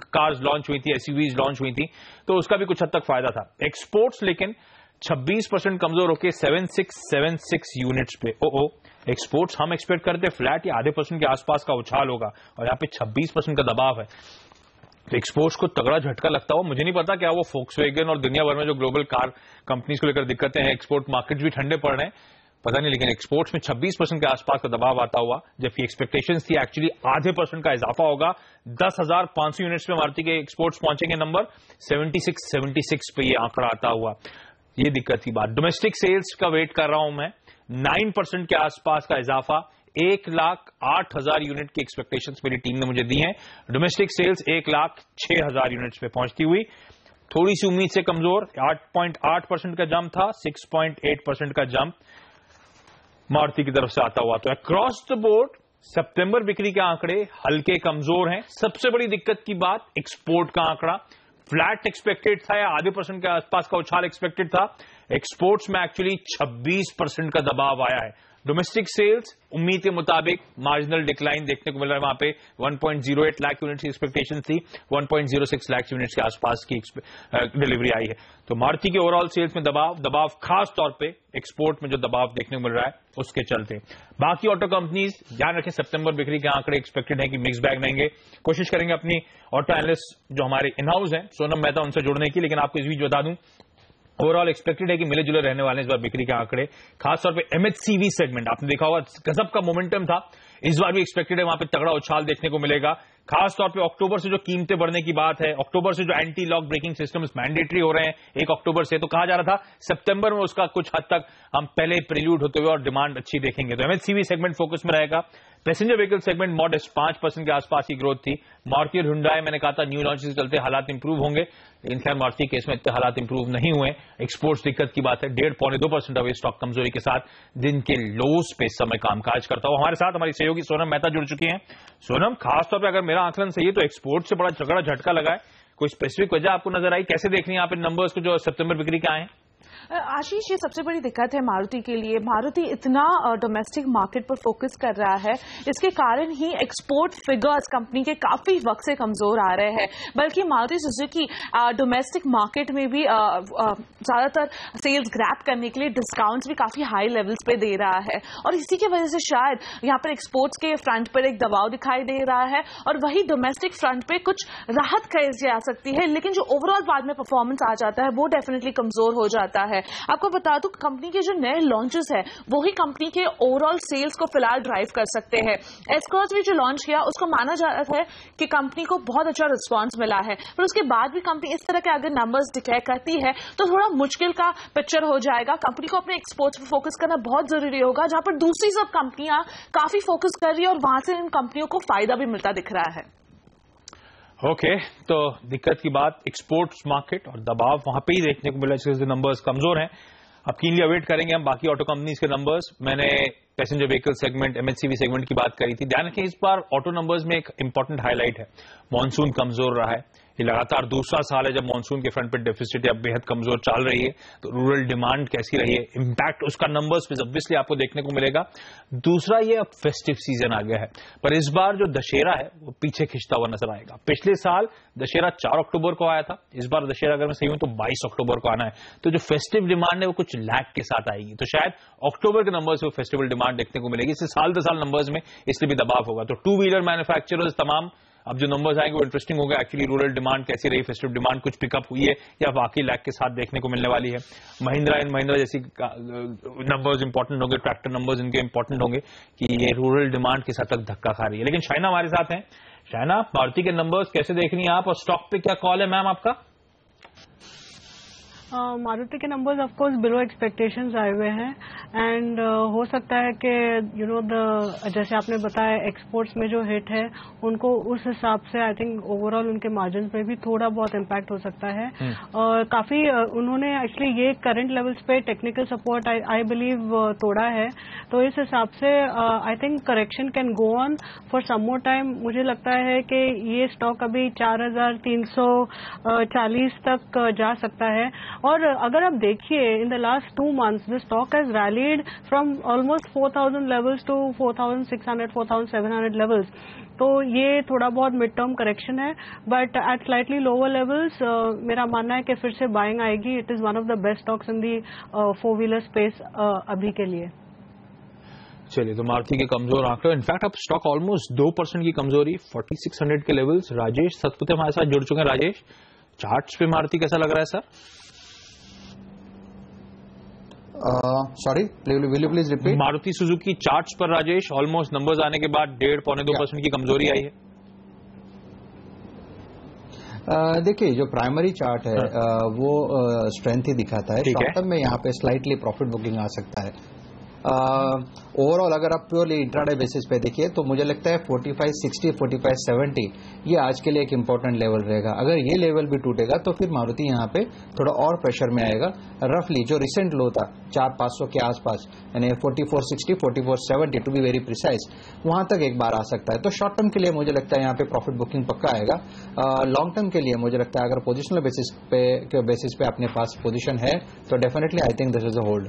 कार्स लॉन्च हुई थी, एसयूवीज लॉन्च हुई थी, तो उसका भी कुछ हद तक फायदा था। एक्सपोर्ट्स लेकिन 26% कमजोर होकर 7676 यूनिट्स पे। एक्सपोर्ट्स हम एक्सपेक्ट करते फ्लैट या आधे % के आसपास का उछाल होगा, और यहाँ पे 26% का दबाव है, तो एक्सपोर्ट्स को तगड़ा झटका लगता हुआ। मुझे नहीं पता क्या वो फोक्सवैगन और दुनिया भर में जो ग्लोबल कार कंपनीज को लेकर दिक्कतें हैं, एक्सपोर्ट मार्केट भी ठंडे पड़ रहे हैं, पता नहीं, लेकिन एक्सपोर्ट्स में 26% के आसपास का दबाव आता हुआ, जबकि एक्सपेक्टेशंस थी एक्चुअली आधे % का इजाफा होगा। 10,500 यूनिट्स में मारुति के एक्सपोर्ट्स पहुंचेंगे, नंबर 76 पे ये आंकड़ा आता हुआ, ये दिक्कत की बात। डोमेस्टिक सेल्स का वेट कर रहा हूं मैं, 9% के आसपास का इजाफा, 1,08,000 यूनिट की एक्सपेक्टेशंस मेरी टीम ने मुझे दी हैं। डोमेस्टिक सेल्स 1,06,000 यूनिट्स पे पहुंचती हुई थोड़ी सी उम्मीद से कमजोर, 8.8% का जंप था, 6.8% का जंप मारुति की तरफ से आता हुआ। तो अक्रॉस द बोर्ड सितंबर बिक्री के आंकड़े हल्के कमजोर हैं। सबसे बड़ी दिक्कत की बात एक्सपोर्ट का आंकड़ा फ्लैट एक्सपेक्टेड था या आधे % के आसपास का उछाल एक्सपेक्टेड था, एक्सपोर्ट्स में एक्चुअली 26% का दबाव आया है। डोमेस्टिक सेल्स उम्मीद के मुताबिक मार्जिनल डिक्लाइन देखने को मिल रहा है, वहां पे 1.08 लाख यूनिट्स की एक्सपेक्टेशन थी, 1.06 लाख यूनिट्स के आसपास की डिलीवरी आई है। तो मारुति के ओवरऑल सेल्स में दबाव खास तौर पे एक्सपोर्ट में जो दबाव देखने को मिल रहा है उसके चलते। बाकी ऑटो कंपनीज ध्यान रखें, सितंबर बिक्री के आंकड़े एक्सपेक्टेड है कि मिक्स बैग रहेंगे। कोशिश करेंगे अपनी ऑटो एनालिस्ट जो हमारे इन हाउस हैं सोनम मेहता, उनसे जुड़ने की, लेकिन आपको इस बीच बता दूं ओवरऑल एक्सपेक्टेड है कि मिले जुले रहने वाले इस बार बिक्री के आंकड़े। खासतौर पे एमएचसीवी सेगमेंट आपने देखा होगा गजब का मोमेंटम था, इस बार भी एक्सपेक्टेड है वहां पे तगड़ा उछाल देखने को मिलेगा। खासतौर पे अक्टूबर से जो कीमतें बढ़ने की बात है, अक्टूबर से जो anti lock braking systems mandatory हो रहे हैं 1 अक्टूबर से, तो कहा जा रहा था सितंबर में उसका कुछ हद तक हम पहले प्रिल्यूड होते हुए और डिमांड अच्छी देखेंगे। तो एमएचसीवी सेगमेंट फोकस में रहेगा। पैसेंजर व्हीकल सेगमेंट मॉडेस्ट 5% के आसपास की ग्रोथ थी। मारुति और हुंडई मैंने कहा था न्यू लॉन्च के चलते हालात इंप्रूव होंगे, लेकिन खैर मारुति केस में इतने हालात इंप्रूव नहीं हुए। एक्सपोर्ट्स दिक्कत की बात है, 1.5-2% अवे स्टॉक कमजोरी के साथ दिन के लोस पे समय कामकाज करता हुआ। हमारे साथ हमारी सहयोगी सोनम मेहता जुड़ चुकी हैं। सोनम, खासतौर पर अगर मेरा आंकलन सही है तो एक्सपोर्ट से बड़ा तगड़ा झटका लगा है, कोई स्पेसिफिक वजह आपको नजर आई? कैसे देख रही हैं आप इन नंबर्स को जो सितंबर बिक्री के आए हैं? आशीष, ये सबसे बड़ी दिक्कत है मारुति के लिए। मारुति इतना डोमेस्टिक मार्केट पर फोकस कर रहा है, इसके कारण ही एक्सपोर्ट फिगर्स कंपनी के काफी वक्त से कमजोर आ रहे हैं। बल्कि मारुति सुजुकी डोमेस्टिक मार्केट में भी ज्यादातर सेल्स ग्रैब करने के लिए डिस्काउंट्स भी काफी हाई लेवल्स पे दे रहा है, और इसी की वजह से शायद यहाँ पर एक्सपोर्ट्स के फ्रंट पर एक दबाव दिखाई दे रहा है, और वही डोमेस्टिक फ्रंट पे कुछ राहत कही जा सकती है, लेकिन जो ओवरऑल बाद में परफॉर्मेंस आ जाता है वो डेफिनेटली कमजोर हो जाता है। आपको बता दूं कंपनी के जो नए लॉन्चेस है वो ही कंपनी के ओवरऑल सेल्स को फिलहाल ड्राइव कर सकते हैं। एस क्रॉस भी जो लॉन्च किया उसको माना जा रहा है कि कंपनी को बहुत अच्छा रिस्पांस मिला है, पर उसके बाद भी कंपनी इस तरह के अगर नंबर्स डिक्लेयर करती है तो थोड़ा मुश्किल का पिक्चर हो जाएगा। कंपनी को अपने एक्सपोर्ट्स पर फोकस करना बहुत जरूरी होगा, जहां पर दूसरी सब कंपनियां काफी फोकस कर रही है और वहां से इन कंपनियों को फायदा भी मिलता दिख रहा है। ओके, तो दिक्कत की बात एक्सपोर्ट्स मार्केट और दबाव वहां पे ही देखने को मिला, इसके नंबर्स कमजोर हैं। अब कीनली अवेट करेंगे हम बाकी ऑटो कंपनीज के नंबर्स। मैंने पैसेंजर व्हीकल सेगमेंट एमएचसीवी सेगमेंट की बात करी थी। ध्यान रखें इस बार ऑटो नंबर्स में एक इंपॉर्टेंट हाईलाइट है, मॉनसून कमजोर रहा है, ये लगातार दूसरा साल है जब मानसून के फ्रंट पे डेफिसिट या बेहद कमजोर चल रही है, तो रूरल डिमांड कैसी रही है, इंपैक्ट उसका नंबर्स पे ऑब्वियसली आपको देखने को मिलेगा। दूसरा, ये अब फेस्टिव सीजन आ गया है, पर इस बार जो दशहरा है वो पीछे खिंचता हुआ नजर आएगा। पिछले साल दशहरा 4 अक्टूबर को आया था, इस बार दशहरा अगर मैं सही हूं तो 22 अक्टूबर को आना है, तो जो फेस्टिव डिमांड है वो कुछ लैग के साथ आएगी, तो शायद अक्टूबर के नंबर्स में फेस्टिवल डिमांड देखने को मिलेगी। इससे साल दर साल नंबर्स में इसलिए भी दबाव होगा। तो टू व्हीलर मैन्युफैक्चरर्स तमाम अब जो नंबर्स आएंगे वो इंटरेस्टिंग होगा। एक्चुअली रूरल डिमांड कैसी रही, फेस्टिव डिमांड कुछ पिकअप हुई है या बाकी लैग के साथ देखने को मिलने वाली है। महिंद्रा एंड महिंद्रा जैसी नंबर्स इंपॉर्टेंट होंगे, ट्रैक्टर नंबर्स इनके इंपॉर्टेंट होंगे कि ये रूरल डिमांड के साथ तक धक्का खा रही है। लेकिन शाइना हमारे साथ हैं। शाइना, मारुति के नंबर्स कैसे देख रही हैं आप और स्टॉक पे क्या कॉल है मैम आपका? मारुति के numbers of course below expectations आए हुए हैं एंड हो सकता है कि जैसे आपने बताया एक्सपोर्ट्स में जो हिट है उनको उस हिसाब से आई थिंक ओवरऑल उनके मार्जिन पे भी थोड़ा बहुत इम्पैक्ट हो सकता है। काफी उन्होंने एक्चुअली ये करंट लेवल्स पे टेक्निकल सपोर्ट आई बिलीव तोड़ा है, तो इस हिसाब से I think correction can go on for some more time. मुझे लगता है कि ये स्टॉक अभी 4340 तक जा सकता है। और अगर आप देखिए in the last 2 months the stock has rallied from almost 4000 levels to 4600 4700 levels, तो ये थोड़ा बहुत मिड टर्म करेक्शन है, but at slightly lower levels मेरा मानना है कि फिर से बाइंग आएगी। It is one of the best stocks in the 4-wheeler space अभी के लिए। चलिए, तो मारुति के कमजोर आंकड़े, इनफैक्ट अब स्टॉक ऑलमोस्ट 2% की कमजोरी 4600 के लेवल्स। राजेश सतपुते हमारे साथ जुड़ चुके हैं। राजेश, चार्ट्स पे मारुति कैसा लग रहा है sir? Sorry, will you please repeat? Maruti Suzuki charts पर राजेश ऑलमोस्ट नंबर्स आने के बाद 1.5-2% की कमजोरी आई है। देखिए, जो प्राइमरी चार्ट है वो स्ट्रेंथ ही दिखाता है। शॉर्ट टर्म में यहाँ पे स्लाइटली प्रॉफिट बुकिंग आ सकता है। ओवरऑल अगर आप प्योरली इंट्राडे बेसिस पे देखिए तो मुझे लगता है 4560 4570 ये आज के लिए एक इम्पोर्टेंट लेवल रहेगा। अगर ये लेवल भी टूटेगा तो फिर मारुति यहाँ पे थोड़ा और प्रेशर में आएगा। रफली जो रिसेंट लो था 4500 के आसपास, यानी 4460 4470 टू बी वेरी प्रिसाइज, वहां तक एक बार आ सकता है। तो शॉर्ट टर्म के लिए मुझे लगता है यहाँ पे प्रॉफिट बुकिंग पक्का आएगा। लॉन्ग टर्म के लिए मुझे लगता है अगर पोजिशनल बेसिस पे अपने पास पोजिशन है तो definitely I think this is a hold.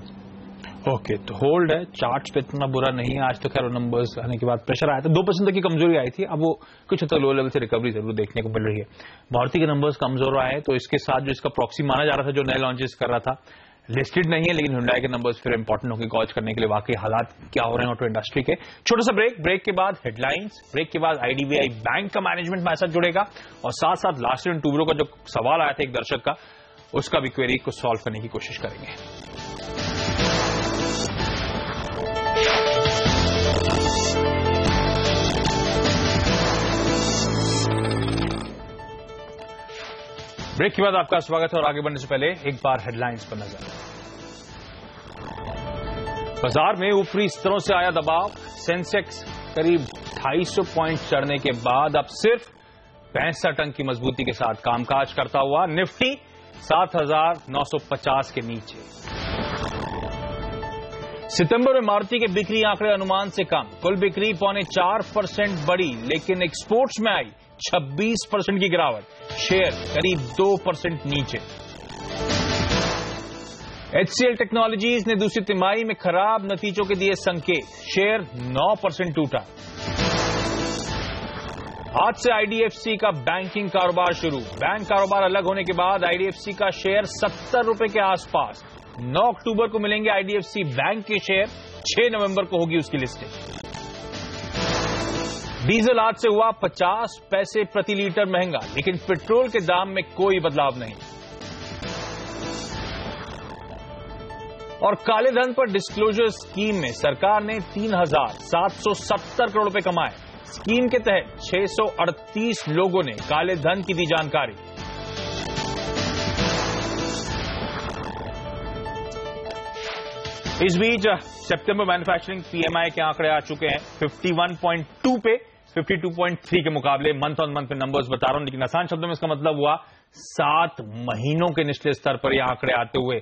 Okay, तो होल्ड है। चार्ट्स पे इतना बुरा नहीं है आज, तो खैर नंबर्स आने के बाद प्रेशर आया था, 2% तक की कमजोरी आई थी, अब वो कुछ हद तक लो लेवल से रिकवरी जरूर देखने को मिल रही है। मारुति के नंबर्स कमजोर आए तो इसके साथ जो इसका प्रॉक्सी माना जा रहा था, जो नए लॉन्चेस कर रहा था, लिस्टेड नहीं है, लेकिन हुंडई के नंबर्स फिर इंपॉर्टेंट होंगे गॉज करने के लिए वाकई हालात क्या हो रहे हैं ऑटो इंडस्ट्री के। छोटा सा ब्रेक के बाद हेडलाइंस, ब्रेक के बाद आईडीबीआई बैंक का मैनेजमेंट हमारे साथ जुड़ेगा और साथ साथ लास्ट इन टूबरो का जो सवाल आया था एक दर्शक का, उसका भी क्वेरी को सॉल्व करने की कोशिश करेंगे। ब्रेक के बाद आपका स्वागत है और आगे बढ़ने से पहले एक बार हेडलाइंस पर नजर। बाजार में ऊपरी स्तरों से आया दबाव, सेंसेक्स करीब 250 पॉइंट चढ़ने के बाद अब सिर्फ 65 अंक की मजबूती के साथ कामकाज करता हुआ, निफ्टी 7950 के नीचे। सितंबर में मारुति के बिक्री आंकड़े अनुमान से कम, कुल बिक्री 4.25% बढ़ी, लेकिन एक्सपोर्ट्स में आई 26% की गिरावट, शेयर करीब 2% नीचे। HCL टेक्नोलॉजीज ने दूसरी तिमाही में खराब नतीजों के दिए संकेत, शेयर 9% टूटा। आज से आईडीएफसी का बैंकिंग कारोबार शुरू, बैंक कारोबार अलग होने के बाद आईडीएफसी का शेयर 70 रुपए के आसपास। 9 अक्टूबर को मिलेंगे आईडीएफसी बैंक के शेयर, 6 नवंबर को होगी उसकी लिस्टिंग। डीजल आज से हुआ 50 पैसे प्रति लीटर महंगा, लेकिन पेट्रोल के दाम में कोई बदलाव नहीं। और काले धन पर डिस्क्लोजर स्कीम में सरकार ने 3770 करोड़ रुपए कमाए। स्कीम के तहत 638 लोगों ने काले धन की दी जानकारी। इस बीच सितंबर मैन्युफैक्चरिंग पीएमआई के आंकड़े आ चुके हैं 51.2 पे, 52.3 के मुकाबले मंथ ऑन मंथ में नंबर्स बता रहा हूं, लेकिन आसान शब्दों में इसका मतलब हुआ 7 महीनों के निचले स्तर पर ये आंकड़े आते हुए।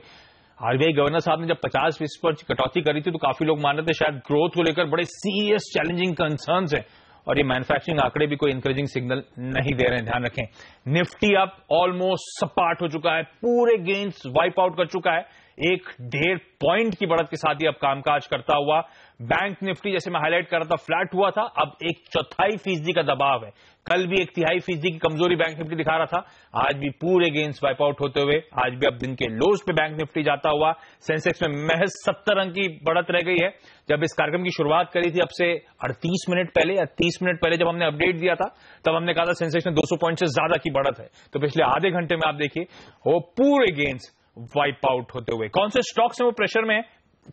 आरबीआई गवर्नर साहब ने जब 50% पर कटौती करी थी तो काफी लोग मान रहे थे शायद ग्रोथ को लेकर बड़े सीरियस चैलेंजिंग कंसर्न्स हैं, और ये मैन्युफैक्चरिंग आंकड़े भी कोई इंकरेजिंग सिग्नल नहीं दे रहे हैं, ध्यान रखें। निफ्टी अप ऑलमोस्ट सपाट हो चुका है, पूरे गेन्स वाइप आउट कर चुका है, 1.5 पॉइंट की बढ़त के साथ ही अब कामकाज करता हुआ। बैंक निफ्टी जैसे मैं हाईलाइट कर रहा था फ्लैट हुआ था, अब 1/4% का दबाव है। कल भी 1/3% की कमजोरी बैंक निफ्टी दिखा रहा था, आज भी पूरे गेन्स वाइप आउट होते हुए आज भी अब दिन के लोज पे बैंक निफ्टी जाता हुआ। सेंसेक्स में महज 70 अंक की बढ़त रह गई है। जब इस कार्यक्रम की शुरुआत करी थी अब से 38 मिनट पहले या 30 मिनट पहले जब हमने अपडेट दिया था, तब हमने कहा था सेंसेक्स में 200 पॉइंट से ज्यादा की बढ़त है। तो पिछले आधे घंटे में आप देखिए वो पूरे गेन्स वाइप आउट होते हुए। कौन से स्टॉक्स में वो प्रेशर में है,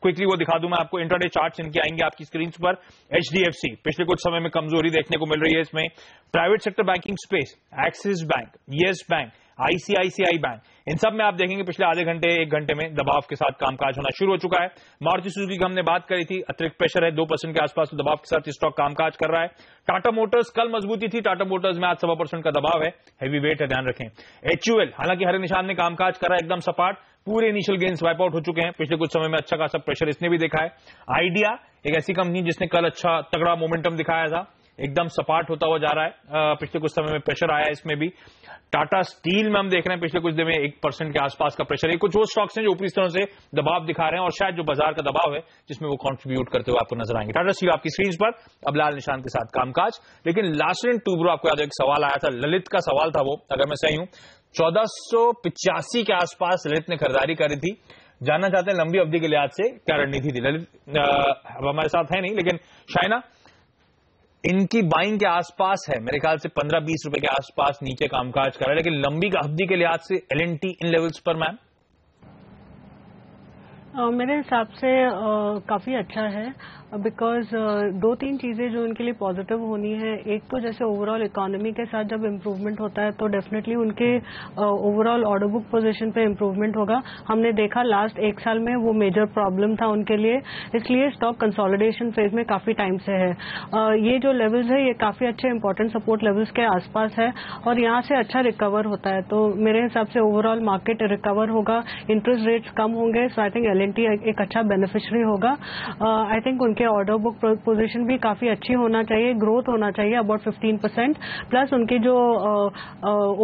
क्विकली वो दिखा दूं मैं आपको। इंट्राडे चार्ट्स इनके आएंगे आपकी स्क्रीन पर। HDFC पिछले कुछ समय में कमजोरी देखने को मिल रही है इसमें। Private sector banking space, Axis bank, Yes bank, ICICI bank, इन सब में आप देखेंगे पिछले आधे घंटे 1 घंटे में दबाव के साथ कामकाज होना शुरू हो चुका है। मारुति सुजुकी की हमने बात करी थी, अतिरिक्त प्रेशर है 2% के आसपास, तो दबाव के साथ स्टॉक कामकाज कर रहा है। टाटा मोटर्स कल मजबूती थी, टाटा मोटर्स में आज 1.25% का दबाव है, हैवी वेट है, ध्यान रखें। HUL हालांकि हरे निशान में कामकाज कर रहा है एकदम सपाट, पूरे इनिशियल गेन्स वाइप आउट हो चुके हैं। पिछले कुछ समय में अच्छा खासा प्रेशर इसने भी देखा है। आइडिया एक ऐसी कंपनी जिसने कल अच्छा तगड़ा मोमेंटम दिखाया था, एकदम सपाट होता हुआ जा रहा है। पिछले कुछ समय में प्रेशर आया है इसमें भी। टाटा स्टील में हम देख रहे हैं पिछले कुछ दिन में 1% के आसपास का प्रेशर है। कुछ वो स्टॉक्स हैं जो ऊपरी तरह से दबाव दिखा रहे हैं और शायद जो बाजार का दबाव है जिसमें वो कंट्रीब्यूट करते हुए आपको नजर आएंगे। टाटा स्टील आपकी स्क्रीन पर अब लाल निशान के साथ कामकाज। लेकिन लास्ट एंड टू ब्रो आपको याद है एक सवाल आया था, ललित का सवाल था वो, अगर मैं सही हूं 1485 के आसपास ललित ने खरीदारी करी थी। जानना चाहते हैं लंबी अवधि के लिहाज से क्या रणनीति थी। ललित अब हमारे साथ है नहीं, लेकिन शाइना इनकी बाइंग के आसपास है, मेरे ख्याल से 15-20 रुपए के आसपास नीचे कामकाज कर रहा है, लेकिन लंबी अवधि के लिहाज से L&T इन लेवल्स पर मैम मेरे हिसाब से काफी अच्छा है, बिकॉज 2-3 चीजें जो उनके लिए पॉजिटिव होनी है। एक तो जैसे ओवरऑल इकोनॉमी के साथ जब इम्प्रूवमेंट होता है तो डेफिनेटली उनके ओवरऑल ऑर्डर बुक पोजीशन पे इम्प्रूवमेंट होगा। हमने देखा लास्ट 1 साल में वो मेजर प्रॉब्लम था उनके लिए, इसलिए स्टॉक कंसोलिडेशन फेज में काफी टाइम से है। ये जो लेवल्स है ये काफी अच्छे इंपॉर्टेंट सपोर्ट लेवल्स के आसपास है और यहाँ से अच्छा रिकवर होता है। तो मेरे हिसाब से ओवरऑल मार्केट रिकवर होगा, इंटरेस्ट रेट्स कम होंगे, सो आई थिंक L&T एक अच्छा बेनिफिशियरी होगा। आई थिंक उनके ऑर्डर बुक पोजीशन भी काफी अच्छी होना चाहिए, ग्रोथ होना चाहिए अबाउट 15%, प्लस उनके जो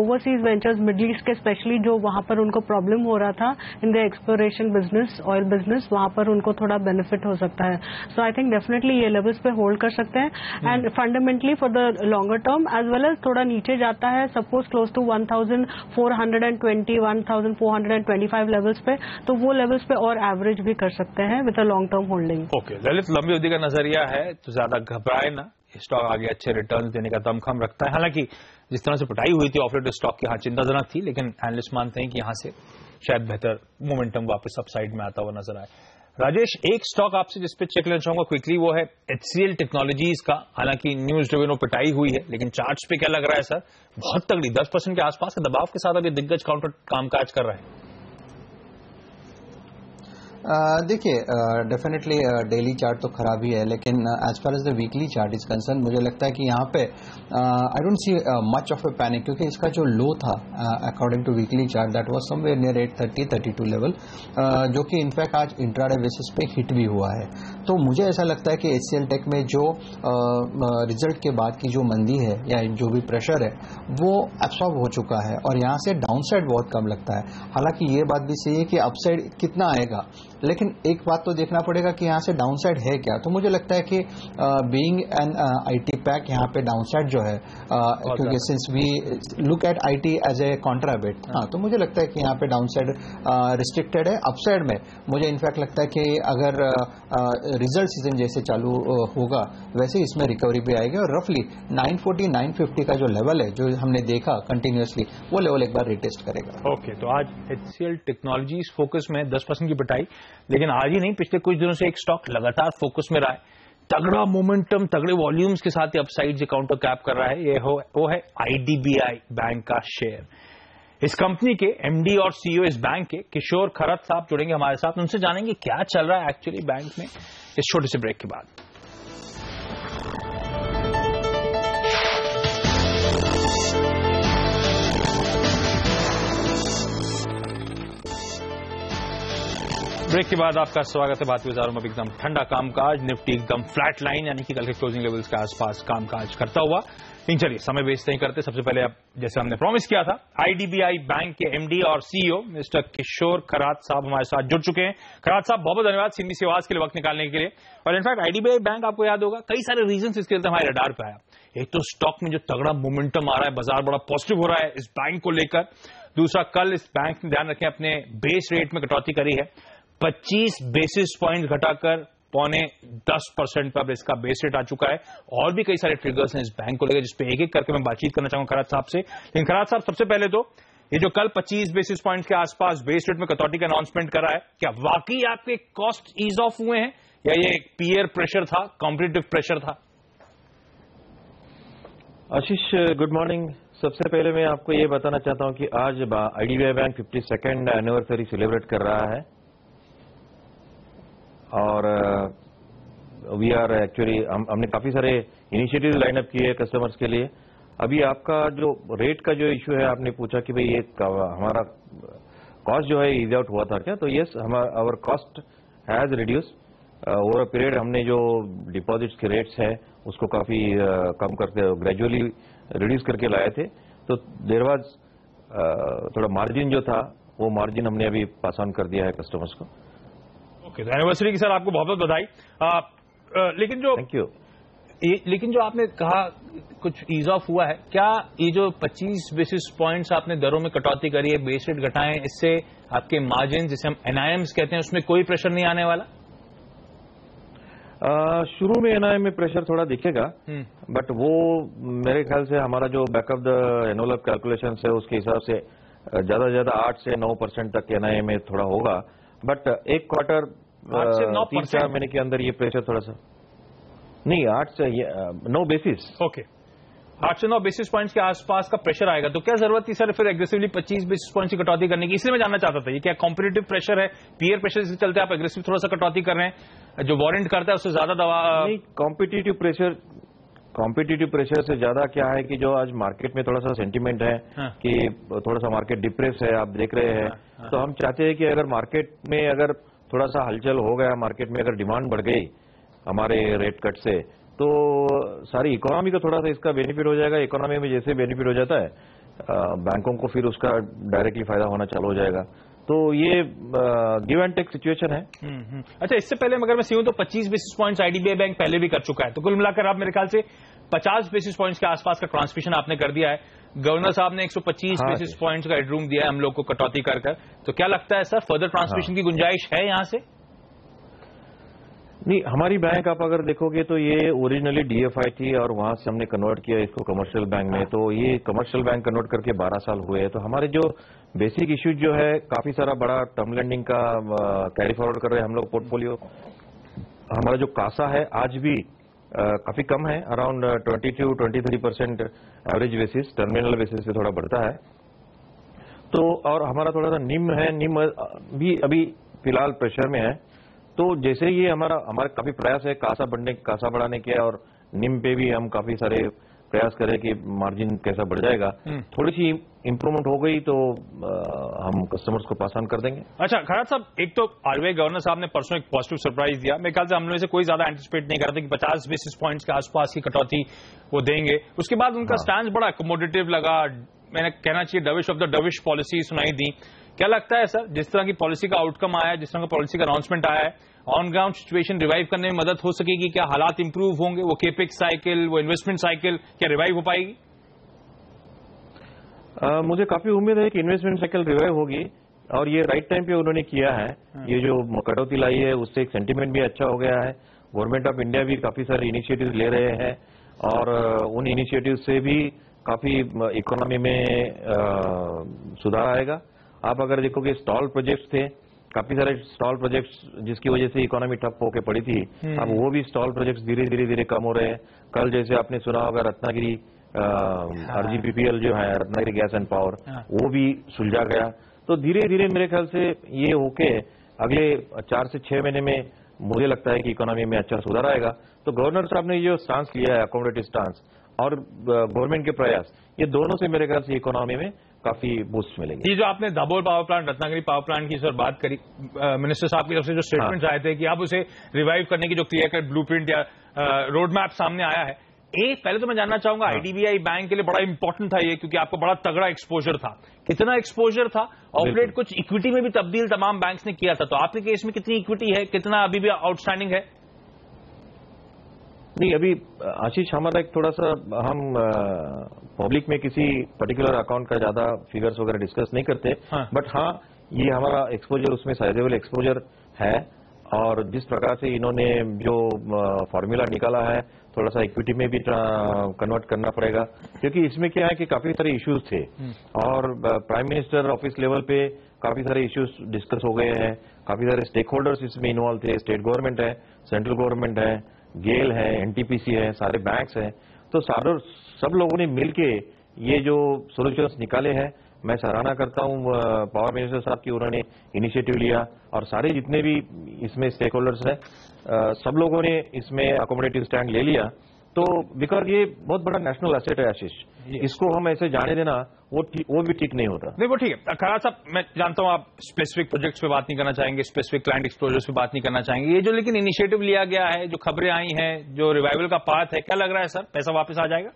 ओवरसीज वेंचर्स मिडिल ईस्ट के स्पेशली जो वहां पर उनको प्रॉब्लम हो रहा था in the exploration business, oil business, वहां पर उनको थोड़ा बेनिफिट हो सकता है। सो आई थिंक डेफिनेटली ये लेवल्स पे होल्ड कर सकते हैं and fundamentally for the longer term as well as थोड़ा नीचे जाता है सपोज क्लोज टू 1420 1425 लेवल्स पे, तो वो लेवल्स पे और एवरेज भी कर सकते हैं with a long term holding. Okay Lalit, लंबी अवधि का नजरिया है तो ज्यादा घबराए ना, स्टॉक आगे अच्छे रिटर्न देने का दमखम रखता है। हालांकि जिस तरह से पिटाई हुई थी ऑपरेटिव स्टॉक की, हाँ चिंताजनक थी, लेकिन एनालिस्ट मानते हैं कि यहां से शायद बेहतर मोमेंटम वापस अपसाइड में आता हुआ नजर आए। राजेश, एक स्टॉक आपसे जिसपे चेक लेना चाहूंगा क्विकली, वो है HCL टेक्नोलॉजीज का। हालांकि न्यूज ड्रिवन पिटाई हुई है, लेकिन चार्ट्स पे क्या लग रहा है सर, बहुत तगड़ी 10% के आसपास के दबाव के साथ अभी दिग्गज काउंटर कामकाज कर रहा है। देखिए डेफिनेटली डेली चार्ट तो खराब ही है, लेकिन as far as the weekly chart is concern मुझे लगता है कि यहाँ पे I don't see much of a panic, क्योंकि इसका जो लो था according to weekly chart that was somewhere near 830-32 level, जो कि इनफैक्ट आज इंट्राडे बेसिस पे हिट भी हुआ है। तो मुझे ऐसा लगता है कि HCL टेक में जो रिजल्ट के बाद की जो मंदी है या जो भी प्रेशर है वो एब्सॉर्ब हो चुका है और यहाँ से डाउनसाइड बहुत कम लगता है। हालांकि ये बात भी सही है कि अपसाइड कितना आएगा, लेकिन एक बात तो देखना पड़ेगा कि यहाँ से डाउनसाइड है क्या। तो मुझे लगता है कि बीइंग एन IT पैक यहाँ पे डाउनसाइड जो है, क्योंकि since we look at IT as a contra bet, हाँ, तो मुझे लगता है कि यहाँ पे डाउनसाइड रिस्ट्रिक्टेड है। अपसाइड में मुझे इनफैक्ट लगता है कि अगर रिजल्ट सीजन जैसे चालू होगा वैसे इसमें रिकवरी भी आएगी और रफली 940-950 का जो लेवल है जो हमने देखा कंटिन्यूअसली, वो लेवल एक बार रिटेस्ट करेगा। ओके, तो आज HCL टेक्नोलॉजीज फोकस में 10% की पिटाई, लेकिन आज ही नहीं पिछले कुछ दिनों से एक स्टॉक लगातार फोकस में रहा है, तगड़ा मोमेंटम, तगड़े वॉल्यूम्स के साथ अपसाइड से काउंटर कैप कर रहा है। वो है IDBI बैंक का शेयर। इस कंपनी के MD और CEO इस बैंक के किशोर खरत साहब जुड़ेंगे हमारे साथ, उनसे जानेंगे क्या चल रहा है एक्चुअली बैंक में इस छोटे से ब्रेक के बाद। ब्रेक के बाद आपका स्वागत है। भारतीय बाजारों में एकदम ठंडा कामकाज, निफ्टी एकदम फ्लैट लाइन यानी कि कल के क्लोजिंग लेवल्स के आसपास कामकाज करता हुआ। लेकिन चलिए समय वेस्ट नहीं करते, सबसे पहले अब जैसे हमने प्रॉमिस किया था, आईडीबीआई बैंक के एमडी और सीईओ मिस्टर किशोर खरात साहब हमारे साथ जुड़ चुके हैं। खरात साहब बहुत बहुत धन्यवाद सिंधी से आवाज के लिए वक्त निकालने के लिए। और इनफैक्ट आईडीबीआई बैंक आपको याद होगा कई सारे रीजन इसके चलते हमारे रडार पे आया। एक तो स्टॉक में जो तगड़ा मोमेंटम आ रहा है, बाजार बड़ा पॉजिटिव हो रहा है इस बैंक को लेकर। दूसरा, कल इस बैंक ने ध्यान रखें अपने बेस रेट में कटौती करी है, 25 बेसिस पॉइंट घटाकर 0.9% पर अब इसका बेस रेट आ चुका है। और भी कई सारे ट्रिगर्स हैं इस बैंक को लेकर, जिसपे एक एक करके मैं बातचीत करना चाहूंगा खरात साहब से। लेकिन खरात साहब, सबसे पहले तो ये जो कल 25 बेसिस पॉइंट के आसपास बेस रेट में कटौती का अनाउंसमेंट करा है, क्या वाकई आपके कॉस्ट ईज ऑफ हुए हैं या ये पीयर प्रेशर था, कॉम्पिटिटिव प्रेशर था? आशीष, गुड मॉर्निंग। सबसे पहले मैं आपको ये बताना चाहता हूं कि आज IDBI bank 52nd anniversary celebrate कर रहा है और वी आर एक्चुअली हमने काफी सारे इनिशिएटिव लाइनअप किए हैं कस्टमर्स के लिए। अभी आपका जो रेट का जो इशू है, आपने पूछा कि भाई ये हमारा कॉस्ट जो है इज आउट हुआ था क्या, तो यस, हमारा our cost has reduce over a period. हमने जो डिपॉजिट्स के रेट्स हैं उसको काफी कम करके ग्रेजुअली रिड्यूस करके लाए थे, तो देयर वाज थोड़ा मार्जिन जो था वो मार्जिन हमने अभी पास ऑन कर दिया है कस्टमर्स को। ओके, तो एनिवर्सरी की सर आपको बहुत बहुत बधाई। लेकिन जो आपने कहा कुछ ईज ऑफ हुआ है, क्या ये जो 25 बेसिस पॉइंट्स आपने दरों में कटौती करी है, बेस रेट घटाए, इससे आपके मार्जिन जिसे हम एनआईएम्स कहते हैं उसमें कोई प्रेशर नहीं आने वाला? शुरू में एनआईएम में प्रेशर थोड़ा दिखेगा, बट वो मेरे ख्याल से हमारा जो back of the envelope calculation है उसके हिसाब से ज्यादा से ज्यादा 8 से 9% तक एनआईएम में थोड़ा होगा। बट एक क्वार्टर 3-4 महीने के अंदर ये प्रेशर थोड़ा सा नहीं, 8 से 9 बेसिस। ओके, 8 से 9 बेसिस पॉइंट्स के आसपास का प्रेशर आएगा, तो क्या जरूरत थी सर फिर एग्रेसिवली 25 बेसिस पॉइंट्स की कटौती करने की? इसलिए मैं जानना चाहता था, ये क्या कॉम्पिटिटिव प्रेशर है, पीयर प्रेशर इसके चलते आप एग्रेसिव थोड़ा सा कटौती कर रहे हैं, जो वारंट करता है उससे ज्यादा दवा? नहीं, कॉम्पिटिटिव प्रेशर से ज्यादा क्या है कि जो आज मार्केट में थोड़ा सा सेंटीमेंट है कि थोड़ा सा मार्केट डिप्रेस है, आप देख रहे हैं। तो हम चाहते हैं कि अगर मार्केट में अगर थोड़ा सा हलचल हो गया, मार्केट में अगर डिमांड बढ़ गई हमारे रेट कट से, तो सारी इकोनॉमी को थोड़ा सा इसका बेनिफिट हो जाएगा। इकोनॉमी में जैसे बेनिफिट हो जाता है, बैंकों को फिर उसका डायरेक्टली फायदा होना चालू हो जाएगा। तो ये गिव एंड टेक सिचुएशन है। अच्छा, इससे पहले अगर मैं सीऊं तो 25 बेसिस पॉइंट्स आईडीबीआई बैंक पहले भी कर चुका है, तो कुल मिलाकर आप मेरे ख्याल से 50 बेसिस पॉइंट्स के आसपास का ट्रांसमिशन आपने कर दिया है। गवर्नर साहब ने 125 बेसिस पॉइंट्स का हेडरूम दिया है हम लोग को कटौती कर। तो क्या लगता है सर, फर्दर ट्रांसमिशन की गुंजाइश है यहां से? नहीं, हमारी बैंक आप अगर देखोगे तो ये ओरिजिनली डीएफआई थी और वहां से हमने कन्वर्ट किया इसको कमर्शियल बैंक में। तो ये कमर्शियल बैंक कन्वर्ट करके 12 साल हुए हैं। तो हमारे जो बेसिक इश्यूज जो है, काफी सारा बड़ा टर्म लेंडिंग का कैरी फॉरवर्ड कर रहे हैं हम लोग पोर्टफोलियो। हमारा जो कासा है आज भी काफी कम है, around 22-23% average basis, terminal basis से थोड़ा बढ़ता है। तो और हमारा थोड़ा सा निम है, निम भी अभी फिलहाल प्रेशर में है। तो जैसे ये हमारा काफी प्रयास है कासा बढ़ाने के, और निम पे भी हम काफी सारे प्रयास करें कि मार्जिन कैसा बढ़ जाएगा। थोड़ी सी इंप्रूवमेंट हो गई तो हम कस्टमर्स को पास ऑन कर देंगे। अच्छा खरात साहब, एक तो आरबीआई गवर्नर साहब ने परसों एक पॉजिटिव सरप्राइज दिया। मेरे ख्याल से हम लोग से कोई ज्यादा एंटिसिपेट नहीं करते कि 50 बेसिस पॉइंट्स के आसपास की कटौती वो देंगे। उसके बाद उनका स्टैंड बड़ा अकोमोडेटिव लगा, मैंने कहना चाहिए dovish of the dovish policy सुनाई दी। क्या लगता है सर, जिस तरह की पॉलिसी का आउटकम आया है, जिस तरह का पॉलिसी का अनाउंसमेंट आया है, ऑन ग्राउंड सिचुएशन रिवाइव करने में मदद हो सकेगी? क्या हालात इंप्रूव होंगे? वो केपेक्स साइकिल, वो इन्वेस्टमेंट साइकिल क्या रिवाइव हो पाएगी? मुझे काफी उम्मीद है कि इन्वेस्टमेंट साइकिल रिवाइव होगी, और ये राइट टाइम पे उन्होंने किया है। ये जो कटौती लाई है उससे एक सेंटीमेंट भी अच्छा हो गया है। गवर्नमेंट ऑफ इंडिया भी काफी सारे इनिशिएटिव ले रहे हैं, और उन इनिशिएटिव से भी काफी इकोनॉमी में सुधार आएगा। आप अगर देखोगे स्टॉल प्रोजेक्ट्स थे, काफी सारे स्टॉल प्रोजेक्ट्स जिसकी वजह से इकोनॉमी ठप होकर पड़ी थी, अब वो भी स्टॉल प्रोजेक्ट्स धीरे कम हो रहे हैं। कल जैसे आपने सुना होगा रत्नागिरी RGPPL जो है, रत्नागिरी गैस एंड पावर, वो भी सुलझा गया। तो धीरे धीरे मेरे ख्याल से ये होके अगले 4 से 6 महीने में मुझे लगता है कि इकोनॉमी में अच्छा सुधार आएगा। तो गवर्नर साहब ने जो स्टांस लिया है, अकोमोडेटिव स्टांस, और गवर्नमेंट के प्रयास, ये दोनों से मेरे ख्याल से इकोनॉमी में काफी बूस्ट मिलेगी। ये जो आपने Dabhol power plant, Ratnagiri power plant की सर बात करी, मिनिस्टर साहब की तरफ से जो स्टेटमेंट आए थे कि अब उसे रिवाइव करने की जो क्लियर कट ब्लूप्रिंट या रोड मैप सामने आया है, पहले तो मैं जानना चाहूंगा आईडीबीआई बैंक के लिए बड़ा इंपॉर्टेंट था ये, क्योंकि आपको बड़ा तगड़ा एक्सपोजर था। कितना एक्सपोजर था? ऑपरेट कुछ इक्विटी में भी तब्दील तमाम बैंक्स ने किया था, तो आपके केस में कितनी इक्विटी है, कितना अभी भी आउटस्टैंडिंग है? नहीं, अभी आशीष हमारा एक थोड़ा सा हम पब्लिक में किसी पर्टिकुलर अकाउंट का ज्यादा फिगर्स वगैरह डिस्कस नहीं करते, बट हाँ ये हमारा एक्सपोजर उसमें साइजेबल एक्सपोजर है। और जिस प्रकार से इन्होंने जो फॉर्मूला निकाला है, थोड़ा सा इक्विटी में भी कन्वर्ट करना पड़ेगा, क्योंकि इसमें क्या है कि काफी सारे इश्यूज थे और प्राइम मिनिस्टर ऑफिस लेवल पे काफी सारे इश्यूज डिस्कस हो गए हैं, काफी सारे स्टेक होल्डर्स इसमें इन्वॉल्व थे, स्टेट गवर्नमेंट है, सेंट्रल गवर्नमेंट है, गेल है, एनटीपीसी है, सारे बैंक्स हैं, तो सब लोगों ने मिलके ये जो सोल्यूशंस निकाले हैं, मैं सराहना करता हूं पावर मिनिस्टर साहब की, उन्होंने इनिशिएटिव लिया और सारे जितने भी इसमें स्टेक होल्डर्स हैं सब लोगों ने इसमें अकोमोडेटिव स्टैंड ले लिया। तो बिकॉज ये बहुत बड़ा नेशनल एसेट है आशीष, इसको हम ऐसे जाने देना वो भी ठीक नहीं होता। नहीं, वो ठीक है। खराड़ साहब, मैं जानता हूं आप स्पेसिफिक प्रोजेक्ट्स पे बात नहीं करना चाहेंगे, स्पेसिफिक क्लाइंट एक्सपोजर्स पे बात नहीं करना चाहेंगे, ये जो लेकिन इनिशिएटिव लिया गया है, जो खबरें आई हैं, जो रिवाइवल का पाथ है, क्या लग रहा है सर, पैसा वापस आ जाएगा?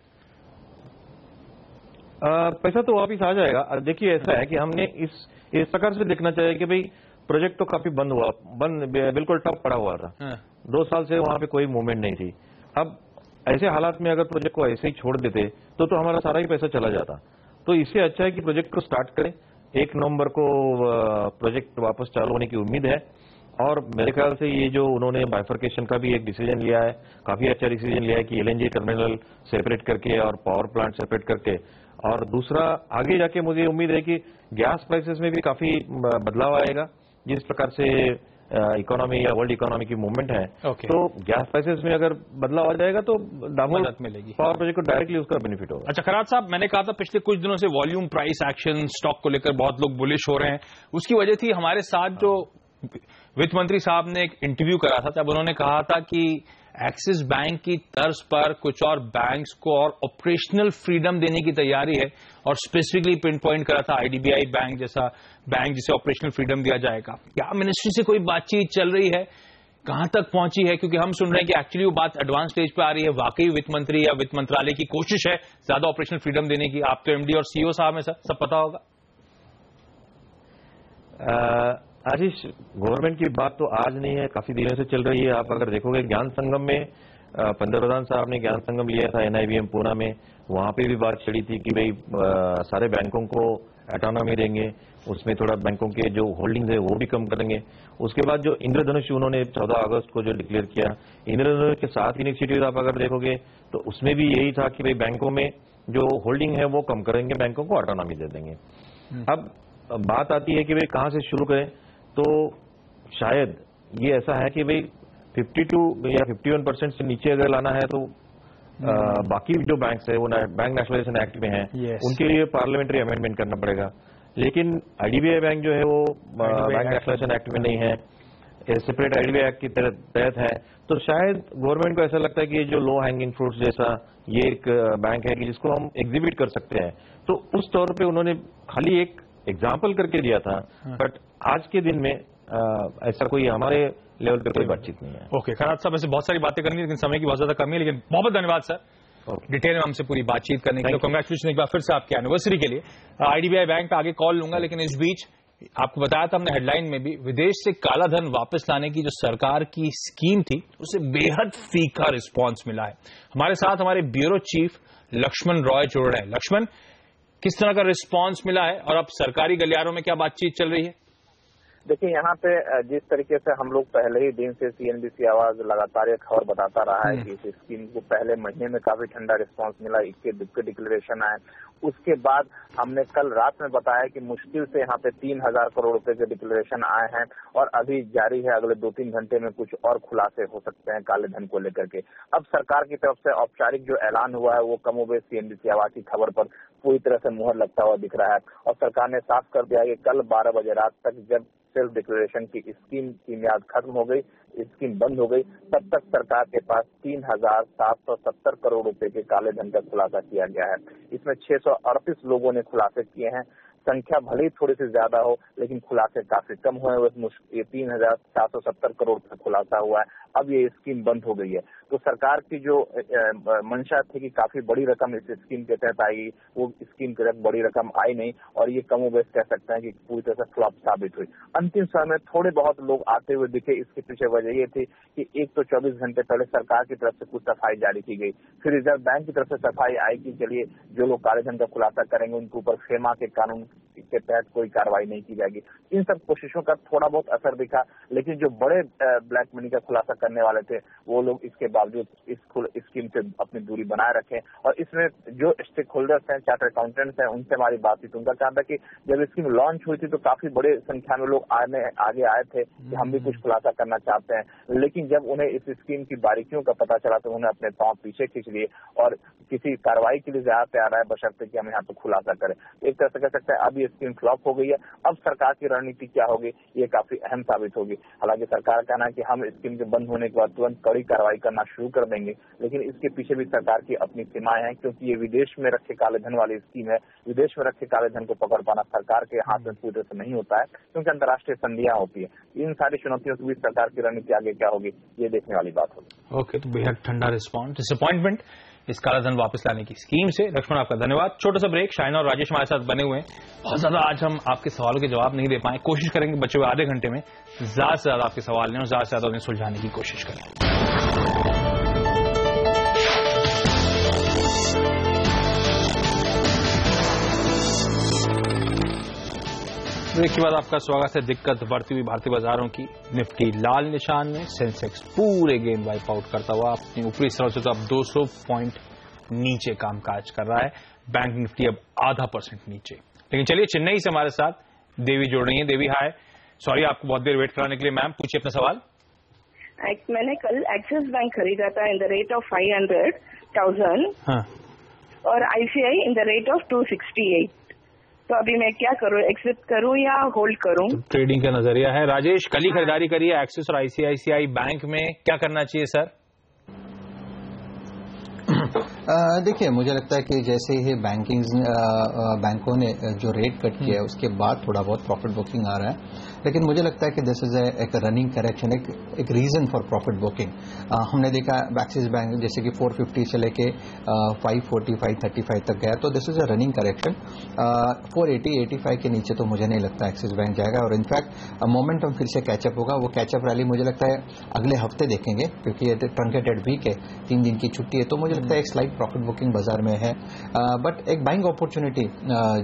पैसा तो वापिस आ जाएगा। देखिए ऐसा है कि हमने इस प्रकार से देखना चाहिए कि भाई प्रोजेक्ट तो काफी बिल्कुल टफ पड़ा हुआ था, 2 साल से वहां पे कोई मूवमेंट नहीं थी। अब ऐसे हालात में अगर प्रोजेक्ट को ऐसे ही छोड़ देते तो हमारा सारा ही पैसा चला जाता। तो इससे अच्छा है कि प्रोजेक्ट को स्टार्ट करें। 1 नवंबर को प्रोजेक्ट वापस चालू होने की उम्मीद है और मेरे ख्याल से ये जो उन्होंने बाइफर्केशन का भी एक डिसीजन लिया है, काफी अच्छा डिसीजन लिया है कि एलएनजी टर्मिनल सेपरेट करके और पावर प्लांट सेपरेट करके। और दूसरा, आगे जाके मुझे उम्मीद है कि गैस प्राइसेस में भी काफी बदलाव आएगा, जिस प्रकार से इकोनॉमी या वर्ल्ड इकोनॉमी की मूवमेंट है। तो गैस प्राइसेस में अगर बदलाव आ जाएगा तो दाभोल मिलेगी, पावर प्रोजेक्ट को डायरेक्टली उसका बेनिफिट होगा। अच्छा खराड़ साहब, मैंने कहा था पिछले कुछ दिनों से वॉल्यूम प्राइस एक्शन स्टॉक को लेकर बहुत लोग बुलिश हो रहे हैं, उसकी वजह थी हमारे साथ जो वित्त मंत्री साहब ने एक इंटरव्यू करा था, तब उन्होंने कहा था कि एक्सिस बैंक की तर्ज पर कुछ और बैंक्स को और ऑपरेशनल फ्रीडम देने की तैयारी है और स्पेसिफिकली पिन पॉइंट करा था आईडीबीआई बैंक जैसा बैंक जिसे ऑपरेशनल फ्रीडम दिया जाएगा। क्या मिनिस्ट्री से कोई बातचीत चल रही है, कहां तक पहुंची है? क्योंकि हम सुन रहे हैं कि एक्चुअली वो बात एडवांस स्टेज पे आ रही है, वाकई वित्त मंत्री या वित्त मंत्रालय की कोशिश है ज्यादा ऑपरेशनल फ्रीडम देने की। आप तो एमडी और सीईओ साहब हैं सर, सब पता होगा। आशीष, गवर्नमेंट की बात तो आज नहीं है, काफी दिनों से चल रही है। आप अगर देखोगे ज्ञान संगम में पंतप्रधान साहब ने ज्ञान संगम लिया था एनआईबीएम पूना में, वहां पे भी बात चली थी कि भाई सारे बैंकों को ऑटोनॉमी देंगे, उसमें थोड़ा बैंकों के जो होल्डिंग्स है वो भी कम करेंगे। उसके बाद जो इंद्रधनुष उन्होंने 14 अगस्त को जो डिक्लेयर किया, इंद्रधनुष के साथ इनिशिएटिव आप अगर देखोगे तो उसमें भी यही था कि भाई बैंकों में जो होल्डिंग है वो कम करेंगे, बैंकों को ऑटोनॉमी दे देंगे। अब बात आती है कि भाई कहां से शुरू करें, तो शायद ये ऐसा है कि भाई 52 या 51% से नीचे अगर लाना है तो बाकी जो बैंक्स है वो बैंक नेशनलाइजेशन एक्ट में है, उनके लिए पार्लियामेंट्री अमेंडमेंट करना पड़ेगा। लेकिन आईडीबीआई बैंक जो है वो बैंक नेशनलाइजेशन एक्ट में नहीं है, सेपरेट आईडीबीआई एक्ट के तहत है। तो शायद गवर्नमेंट को ऐसा लगता है कि ये जो लो हैंगिंग फ्रूट्स जैसा ये एक बैंक है कि जिसको हम एग्जिबिट कर सकते हैं, तो उस तौर पे उन्होंने खाली एक एग्जाम्पल करके दिया था। बट आज के दिन में ऐसा कोई हमारे लेवल पे कोई बातचीत नहीं है। ओके खराड़ साहब, ऐसे बहुत सारी बातें करनी है लेकिन समय की बहुत ज्यादा कमी है, लेकिन बहुत धन्यवाद सर डिटेल में हमसे पूरी बातचीत करने के लिए। कांग्रेचुलेशन एक बार फिर से आपकी एनिवर्सरी के लिए। आईडीबीआई बैंक पे आगे कॉल लूंगा, लेकिन इस बीच आपको बताया था हमने हेडलाइन में भी, विदेश से काला धन वापस लाने की जो सरकार की स्कीम थी उसे बेहद फीका रिस्पॉन्स मिला है। हमारे साथ हमारे ब्यूरो चीफ लक्ष्मण रॉय जुड़ रहे हैं। लक्ष्मण, किस तरह का रिस्पॉन्स मिला है और अब सरकारी गलियारों में क्या बातचीत चल रही है? देखिए, यहाँ पे जिस तरीके से हम लोग पहले ही दिन से सीएनबीसी आवाज लगातार ये खबर बताता रहा है कि इस स्कीम को पहले महीने में काफी ठंडा रिस्पांस मिला, इक्के दुक्के डिक्लेरेशन आए। उसके बाद हमने कल रात में बताया कि मुश्किल से यहाँ पे 3000 करोड़ रुपए के डिक्लेरेशन आए हैं और अभी जारी है, अगले 2-3 घंटे में कुछ और खुलासे हो सकते हैं काले धन को लेकर के। अब सरकार की तरफ से औपचारिक जो ऐलान हुआ है वो कमोबेश सीएनबीसी आवाज की खबर पर पूरी तरह से मुहर लगता हुआ दिख रहा है और सरकार ने साफ कर दिया है कि कल 12 बजे रात तक जब सेल्फ डिक्लेरेशन की स्कीम की मियाद खत्म हो गई, स्कीम बंद हो गई, तब तक सरकार के पास 3,770 करोड़ रुपए के काले धन का खुलासा किया गया है। इसमें 638 लोगों ने खुलासे किए हैं। संख्या भले ही थोड़ी सी ज्यादा हो, लेकिन खुलासे काफी कम हुए हैं। ये 3,470 करोड़ का खुलासा हुआ है। अब ये स्कीम बंद हो गई है, तो सरकार की जो मंशा थी कि काफी बड़ी रकम इस स्कीम के तहत आएगी, वो स्कीम के तहत बड़ी रकम आई नहीं, और ये कमोबेश कह सकते हैं कि पूरी तरह से फ्लॉप साबित हुई। अंतिम समय में थोड़े बहुत लोग आते हुए दिखे। इसके पीछे वजह ये थी कि एक तो 24 घंटे पहले सरकार की तरफ से कुछ सफाई जारी की गई, फिर रिजर्व बैंक की तरफ से सफाई आई कि चलिए जो लोग काले धन का खुलासा करेंगे उनके ऊपर फेमा के कानून के तहत कोई कार्रवाई नहीं की जाएगी। इन सब कोशिशों का थोड़ा बहुत असर दिखा, लेकिन जो बड़े ब्लैक मनी का खुलासा करने वाले थे वो लोग इसके बावजूद इस स्कीम से अपनी दूरी बनाए रखें। और इसमें जो स्टेक होल्डर्स हैं, चार्टर्ड अकाउंटेंट्स हैं, उनसे हमारी बातचीत, उनका कहना था कि जब स्कीम लॉन्च हुई थी तो काफी बड़े संख्या में लोग आगे आए थे कि हम भी कुछ खुलासा करना चाहते हैं, लेकिन जब उन्हें इस स्कीम की बारीकियों का पता चला तो उन्हें अपने पांव पीछे खींच लिए और किसी कार्रवाई के लिए ज्यादा तैयार है, बशर्ते कि हम यहाँ पे खुलासा करें। एक तरह से कह सकते हैं अब ये स्कीम फ्लॉप हो गई है। अब सरकार की रणनीति क्या होगी ये काफी अहम साबित होगी। हालांकि सरकार का कहना है कि हम स्कीम के बंद होने के बाद तुरंत कड़ी कार्रवाई करना शुरू कर देंगे, लेकिन इसके पीछे भी सरकार की अपनी सीमाएं हैं, क्योंकि ये विदेश में रखे काले धन वाली स्कीम है। विदेश में रखे काले धन को पकड़ पाना सरकार के हाथ में पूरी तरह से नहीं होता है, क्योंकि अंतर्राष्ट्रीय संधियां होती है। इन सारी चुनौतियों के बीच सरकार की रणनीति आगे क्या होगी ये देखने वाली बात होगी। ओके, तो बेहद ठंडा रिस्पॉन्स, डिसअपॉइंटमेंट इस काला धन वापस लाने की स्कीम से। लक्ष्मण आपका धन्यवाद। छोटा सा ब्रेक। शाइना और राजेश हमारे साथ बने हुए हैं। बहुत ज्यादा आज हम आपके सवालों के जवाब नहीं दे पाए, कोशिश करेंगे बचे हुए आधे घंटे में ज्यादा से ज्यादा आपके सवाल लें और ज्यादा से ज्यादा उन्हें सुलझाने की कोशिश करें। ब्रेक के बाद आपका स्वागत है। दिक्कत बढ़ती हुई भारतीय बाजारों की। निफ्टी लाल निशान में, सेंसेक्स पूरे गेन वाइप आउट करता हुआ अपनी ऊपरी स्तर से तो अब 200 पॉइंट नीचे कामकाज कर रहा है। बैंक निफ्टी अब 0.5% नीचे। लेकिन चलिए चेन्नई से हमारे साथ देवी जुड़ रही हैं। देवी हाय, सॉरी आपको बहुत देर वेट कराने के लिए। मैम पूछिए अपना सवाल। मैंने कल एक्सिस बैंक खरीदा था इन द रेट ऑफ 500,000 और ICICI in the rate of 268। तो अभी मैं क्या करूं, एग्जिट करूं या होल्ड करूं? तो ट्रेडिंग का नजरिया है। राजेश, कल ही खरीदारी करी है एक्सिस और ICICI बैंक में, क्या करना चाहिए सर? देखिए, मुझे लगता है कि जैसे ही बैंकों ने जो रेट कट किया है उसके बाद थोड़ा बहुत प्रॉफिट बुकिंग आ रहा है, लेकिन मुझे लगता है कि दिस इज एक रनिंग करेक्शन, एक रीजन फॉर प्रॉफिट बुकिंग। हमने देखा एक्सिस बैंक जैसे कि 450 से लेके 540 535 तक गया, तो this is a running correction. 480 85 के नीचे तो मुझे नहीं लगता एक्सिस बैंक जाएगा, और इनफैक्ट मोमेंटम फिर से कैचअप होगा। वो कैचअप रैली मुझे लगता है अगले हफ्ते देखेंगे, क्योंकि ये ट्रंकेटेड वीक है, 3 दिन की छुट्टी है, तो मुझे लगता है एक स्लाइट प्रॉफिट बुकिंग बाजार में है। बट एक बाइंग अपॉर्चुनिटी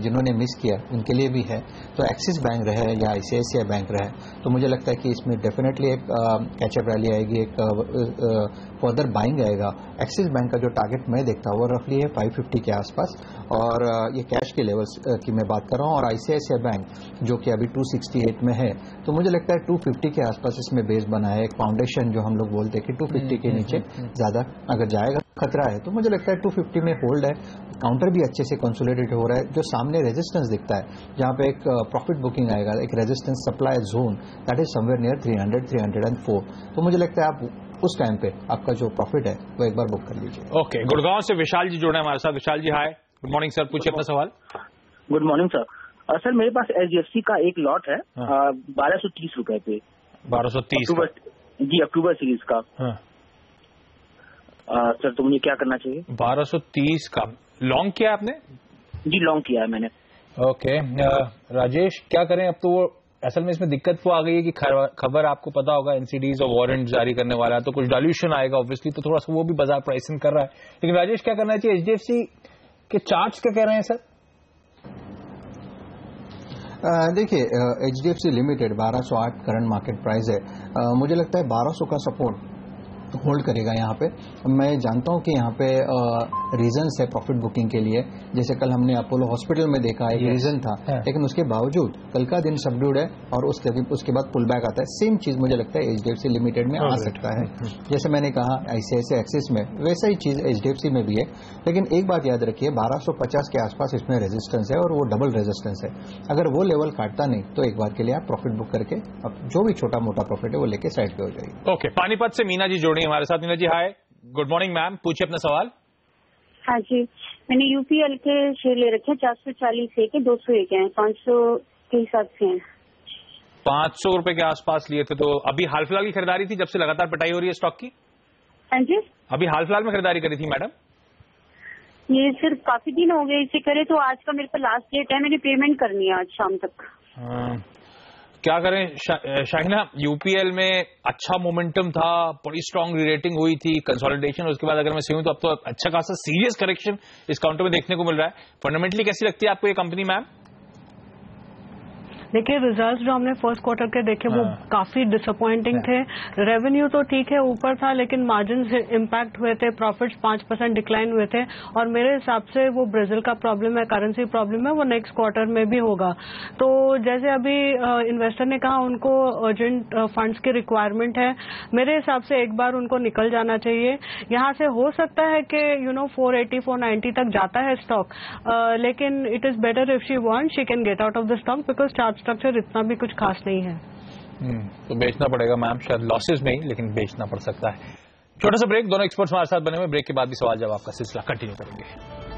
जिन्होंने मिस किया उनके लिए भी है। तो एक्सिस बैंक रहे या ICICI बैंक रहे, तो मुझे लगता है कि इसमें डेफिनेटली एक कैचअप रैली आएगी, एक फर्दर बाइंग आएगा। एक्सिस बैंक का जो टारगेट मैं देखता हूँ वो रफली है 550 के आसपास, और ये कैश के लेवल्स की मैं बात कर रहा हूँ। और ICICI बैंक जो कि अभी 268 में है, तो मुझे लगता है 250 के आसपास इसमें बेस बना है। एक फाउंडेशन जो हम लोग बोलते हैं कि 250 के नीचे ज्यादा अगर जाएगा खतरा है, तो मुझे लगता है 250 में होल्ड है। काउंटर भी अच्छे से कंसोलिडेट हो रहा है। जो सामने रेजिस्टेंस दिखता है जहां पे एक प्रॉफिट बुकिंग आएगा, एक resistance supply zone, that is somewhere near 300 304। तो मुझे लगता है आप उस टाइम पे आपका जो प्रॉफिट है वो एक बार बुक कर लीजिए। ओके, गुड़गांव से विशाल जी जुड़े हैं हमारे साथ। विशाल जी हाय, गुड मॉर्निंग सर, पूछिए अपना सवाल। Good morning sir. सर मेरे पास HDFC का एक लॉट है 1230 रुपए पे। 1230 जी, अक्टूबर सीरीज का। सर तो मुझे क्या करना चाहिए? 1230 का लॉन्ग किया आपने? जी, लॉन्ग किया है मैंने। ओके, राजेश क्या करें अब? तो वो असल में इसमें दिक्कत वो आ गई है कि खबर आपको पता होगा NCDs और वारंट जारी करने वाला है, तो कुछ डाल्यूशन आएगा ऑब्वियसली, तो थोड़ा सा वो भी बाजार प्राइसिंग कर रहा है। लेकिन राजेश क्या करना चाहिए? HDFC के चार्ट्स क्या कह रहे हैं सर? देखिए, HDFC limited 1208 current market price है। मुझे लगता है 1200 का सपोर्ट होल्ड करेगा यहाँ पे। मैं जानता हूँ कि यहाँ पे रीजंस है प्रॉफिट बुकिंग के लिए, जैसे कल हमने अपोलो हॉस्पिटल में देखा एक रीजन था, लेकिन उसके बावजूद कल का दिन सबड्यूड है और उसके बाद पुल बैक आता है। सेम चीज मुझे लगता है एचडीएफसी लिमिटेड में आ सकता है। जैसे मैंने कहा आईसीआईसीआई एक्सिस में, वैसा ही चीज एचडीएफसी में भी है। लेकिन एक बात याद रखिए, 1250 के आसपास इसमें रेजिस्टेंस है और वो डबल रेजिस्टेंस है। अगर वो लेवल काटता नहीं तो एक बार के लिए आप प्रॉफिट बुक करके अब जो भी छोटा मोटा प्रॉफिट है वो लेके साइड पे हो जाएगी। ओके, पानीपत से मीना जी जोड़ी हमारे साथ। मीना जी हाय, गुड मॉर्निंग मैम, पूछिए अपना सवाल। हाँ जी, मैंने यूपीएल के शेयर ले रखे हैं 440 है कि 201 हैं, 500 के हिसाब से हैं। 500 रुपए के आसपास लिए थे, तो अभी हाल फिलहाल की खरीदारी थी जब से लगातार पिटाई हो रही है स्टॉक की? हाँ जी, अभी हाल फिलहाल में खरीदारी करी थी मैडम? ये सिर्फ काफी दिन हो गए इसे करे, तो आज का मेरे पास लास्ट डेट है, मैंने पेमेंट करनी है आज शाम तक। क्या करें शाहिना, यूपीएल में अच्छा मोमेंटम था, बड़ी स्ट्रांग रेटिंग हुई थी, कंसोलिडेशन, उसके बाद अगर मैं सही हूं तो अब तो अच्छा खासा सीरियस करेक्शन इस काउंटर में देखने को मिल रहा है। फंडामेंटली कैसी लगती है आपको ये कंपनी मैम? देखिए, रिजल्ट्स जो हमने फर्स्ट क्वार्टर के देखे वो काफी डिसअपॉइंटिंग थे। रेवेन्यू तो ठीक है ऊपर था, लेकिन मार्जिन इम्पैक्ट हुए थे, प्रॉफिट्स 5% डिक्लाइन हुए थे, और मेरे हिसाब से वो ब्राजील का प्रॉब्लम है, करेंसी प्रॉब्लम है, वो नेक्स्ट क्वार्टर में भी होगा। तो जैसे अभी इन्वेस्टर ने कहा उनको अर्जेंट फंड्स की रिक्वायरमेंट है, मेरे हिसाब से एक बार उनको निकल जाना चाहिए। यहाँ से हो सकता है कि 480 490 तक जाता है स्टॉक, लेकिन it is better if she want she can get out of the stock, because chart structure इतना भी कुछ खास नहीं है। तो बेचना पड़ेगा मैम, शायद लॉसेस में ही, लेकिन बेचना पड़ सकता है। छोटा सा ब्रेक, दोनों एक्सपर्ट्स हमारे साथ बने हुए, ब्रेक के बाद भी सवाल जवाब का सिलसिला कंटिन्यू करेंगे।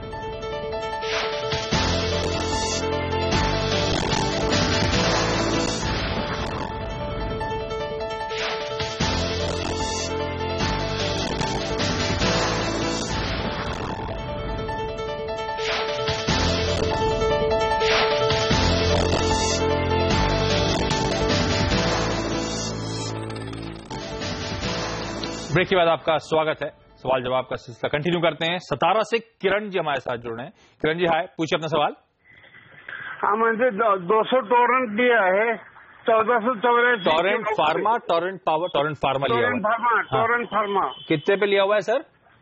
ब्रेक के बाद आपका स्वागत है। सवाल जवाब का सिलसिला कंटिन्यू करते हैं। सतारा से किरण जी हमारे साथ जुड़ रहे हैं। किरण जी हाय, पूछिए अपना सवाल। हाँ, मैंने 200 टोरेंट दिया है, 1484। Torrent pharma, Torrent power, Torrent pharma लिया हुआ है। टोरेंट फार्मा कितने पे लिया हुआ है सर?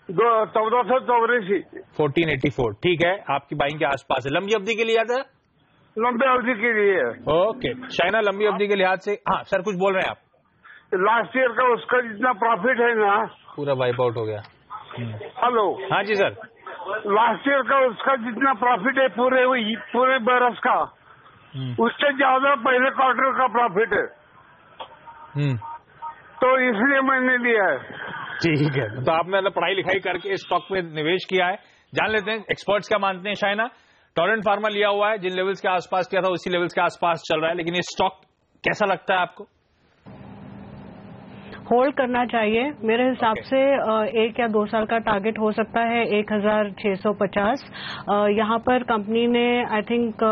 1484। 1484, ठीक है, आपकी बाइंग के आसपास है। लंबी अवधि के लिए था? लंबी अवधि के लिए। ओके, शाइना लंबी अवधि के लिहाज से, हाँ सर कुछ बोल रहे हैं आप? लास्ट ईयर का उसका जितना प्रॉफिट है ना, पूरा वाइप आउट हो गया। हेलो, हाँ जी सर। लास्ट ईयर का उसका जितना प्रॉफिट है पूरे बरस का, उससे ज्यादा पहले क्वार्टर का प्रॉफिट है, तो इसलिए मैंने लिया है। ठीक है, तो आपने पढ़ाई लिखाई करके इस स्टॉक में निवेश किया है। जान लेते हैं एक्सपर्ट्स क्या मानते हैं। शाइना, टोरेंट फार्मा लिया हुआ है, जिन लेवल्स के आसपास किया था उसी लेवल्स के आसपास चल रहा है, लेकिन ये स्टॉक कैसा लगता है आपको? होल्ड करना चाहिए। मेरे हिसाब से 1 या 2 साल का टारगेट हो सकता है 1650। यहाँ पर कंपनी ने आई थिंक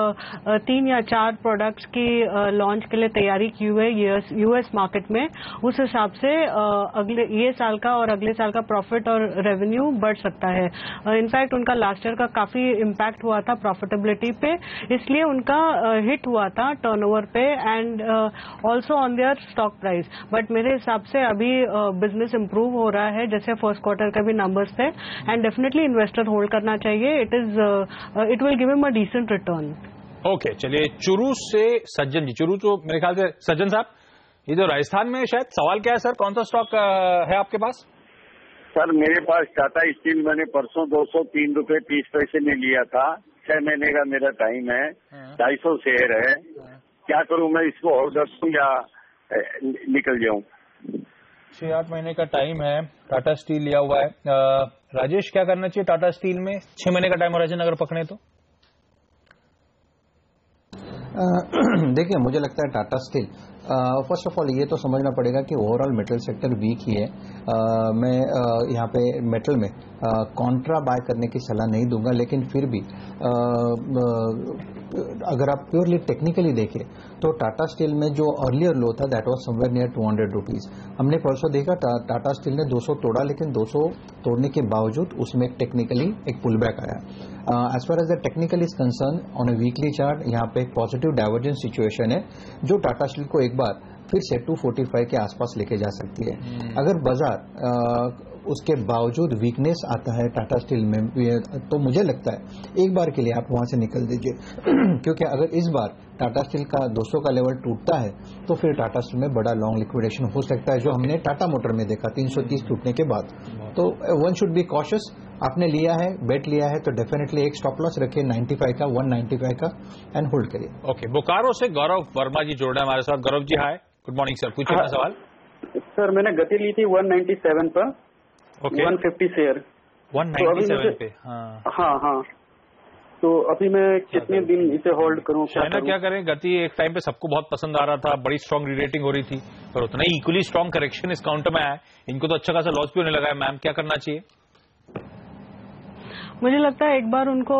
3 या 4 प्रोडक्ट्स की लॉन्च के लिए तैयारी की हुई है यूएस मार्केट में। उस हिसाब से ये साल का और अगले साल का प्रॉफिट और रेवेन्यू बढ़ सकता है। इनफैक्ट उनका लास्ट ईयर का काफी इम्पैक्ट हुआ था प्रॉफिटेबिलिटी पे, इसलिए उनका हिट हुआ था टर्नओवर पे and also on their stock price. But मेरे हिसाब से अभी बिजनेस इंप्रूव हो रहा है, जैसे फर्स्ट क्वार्टर का भी नंबर्स थे, एंड डेफिनेटली इन्वेस्टर होल्ड करना चाहिए। It will give him a decent return. Okay, चलिए चुरू से सज्जन जी। चुरू तो मेरे ख्याल से सज्जन साहब, ये जो राजस्थान में शायद सवाल क्या है सर, कौन सा स्टॉक है आपके पास? सर मेरे पास टाटा स्टील मैंने परसों 203 रुपए 30 पैसे में लिया था। 6 महीने का मेरा टाइम है, 250 शेयर है। क्या करूं मैं, इसको होल्ड रखूं या निकल जाऊं? 6-8 महीने का टाइम है, टाटा स्टील लिया हुआ है। राजेश, क्या करना चाहिए टाटा स्टील में? 6 महीने का टाइम होराइजन अगर पकड़े तो? देखिए, मुझे लगता है Tata steel first of all ये तो समझना पड़ेगा कि ओवरऑल मेटल सेक्टर वीक ही है। मैं यहाँ पे मेटल में कॉन्ट्रा बाय करने की सलाह नहीं दूंगा, लेकिन फिर भी अगर आप प्योरली टेक्निकली देखें तो टाटा स्टील में जो अर्लियर लो था that was somewhere near 200 rupees. हमने परसों देखा टाटा स्टील ने 200 तोड़ा, लेकिन 200 तोड़ने के बावजूद उसमें टेक्निकली एक पुल बैक आया। As far as the technical is concern on a weekly chart, यहाँ पे एक पॉजिटिव डाइवर्जेंस सिचुएशन है जो टाटा स्टील को एक बार फिर से 245 के आसपास लेके जा सकती है। अगर बाजार उसके बावजूद वीकनेस आता है टाटा स्टील में, तो मुझे लगता है एक बार के लिए आप वहां से निकल दीजिए क्योंकि अगर इस बार टाटा स्टील का 200 का लेवल टूटता है तो फिर टाटा स्टील में बड़ा लॉन्ग लिक्विडेशन हो सकता है, जो हमने टाटा मोटर में देखा 330 टूटने के बाद। तो वन शुड बी कॉशियस। आपने लिया है, बेट लिया है, तो डेफिनेटली एक स्टॉप लॉस रखिए 95 का, 195 का एंड होल्ड करिए। ओके, बोकारो से गौरव वर्मा जी जोड़ रहे हैं हमारे साथ। गौरव जी हाय, गुड मॉर्निंग सर, पूछिए अपना सवाल। सर मैंने गति ली थी 197 पर, 150 शेयर 197 पे। हाँ, तो अभी मैं कितने दिन इसे होल्ड करूं? क्या करें? गति एक टाइम पे सबको बहुत पसंद आ रहा था, बड़ी स्ट्रांग रीरेटिंग हो रही थी, पर उतना ही इक्वली स्ट्रांग करेक्शन इस काउंटर में आया है। इनको तो अच्छा खासा लॉस भी होने लगा है। मैम क्या करना चाहिए? मुझे लगता है एक बार उनको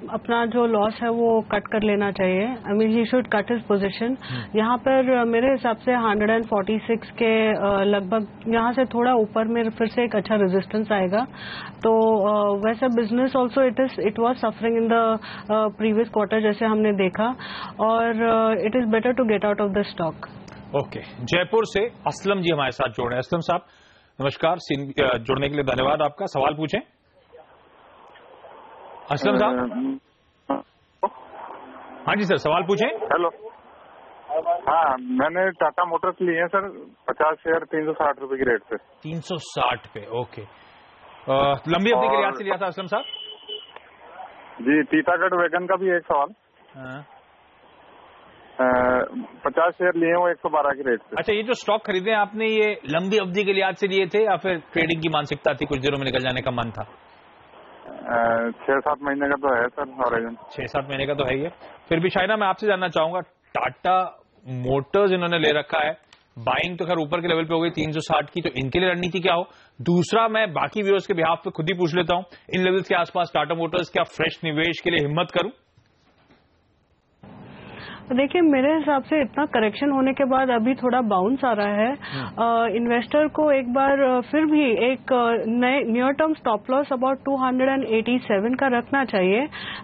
अपना जो लॉस है वो कट कर लेना चाहिए। I mean he should cut his position. यहाँ पर मेरे हिसाब से 146 के लगभग, यहाँ से थोड़ा ऊपर में फिर से एक अच्छा रेजिस्टेंस आएगा। तो वैसे business also it was suffering in the previous quarter जैसे हमने देखा, और it is better to get out of the stock. Okay, Jaipur से असलम जी हमारे साथ जोड़ रहे हैं। असलम साहब नमस्कार, जुड़ने के लिए धन्यवाद आपका। सवाल पूछें असलम साहब। हाँ जी सर, सवाल पूछें। हेलो, हाँ मैंने टाटा मोटर्स लिए हैं सर, 50 शेयर 360 रुपए की रेट पे। 360 पे, ओके। लंबी अवधि के लिहाज से लिया था असलम साहब? जी, टीटागढ़ वैगन का भी एक सवाल। 50 शेयर लिए हैं वो 112 की रेट पे। अच्छा, ये जो स्टॉक खरीदे हैं आपने, ये लंबी अवधि के लिहाज से लिए थे या फिर ट्रेडिंग की मानसिकता थी, कुछ दिनों में निकल जाने का मन था? 6-7 महीने का तो है सर हॉराइजन। 6-7 महीने का तो है ही है। फिर भी शायना मैं आपसे जानना चाहूंगा, टाटा मोटर्स इन्होंने ले रखा है, बाइंग तो खैर ऊपर के लेवल पे हो गई 360 की, तो इनके लिए रणनीति क्या हो? दूसरा, मैं बाकी व्यूअर्स के बिहाफ पे खुद ही पूछ लेता हूं, इन लेवल्स के आसपास टाटा मोटर्स क्या फ्रेश निवेश के लिए हिम्मत करूं? देखिए, मेरे हिसाब से इतना करेक्शन होने के बाद अभी थोड़ा बाउंस आ रहा है। इन्वेस्टर को एक बार फिर भी एक near term stop loss about 287 का रखना चाहिए।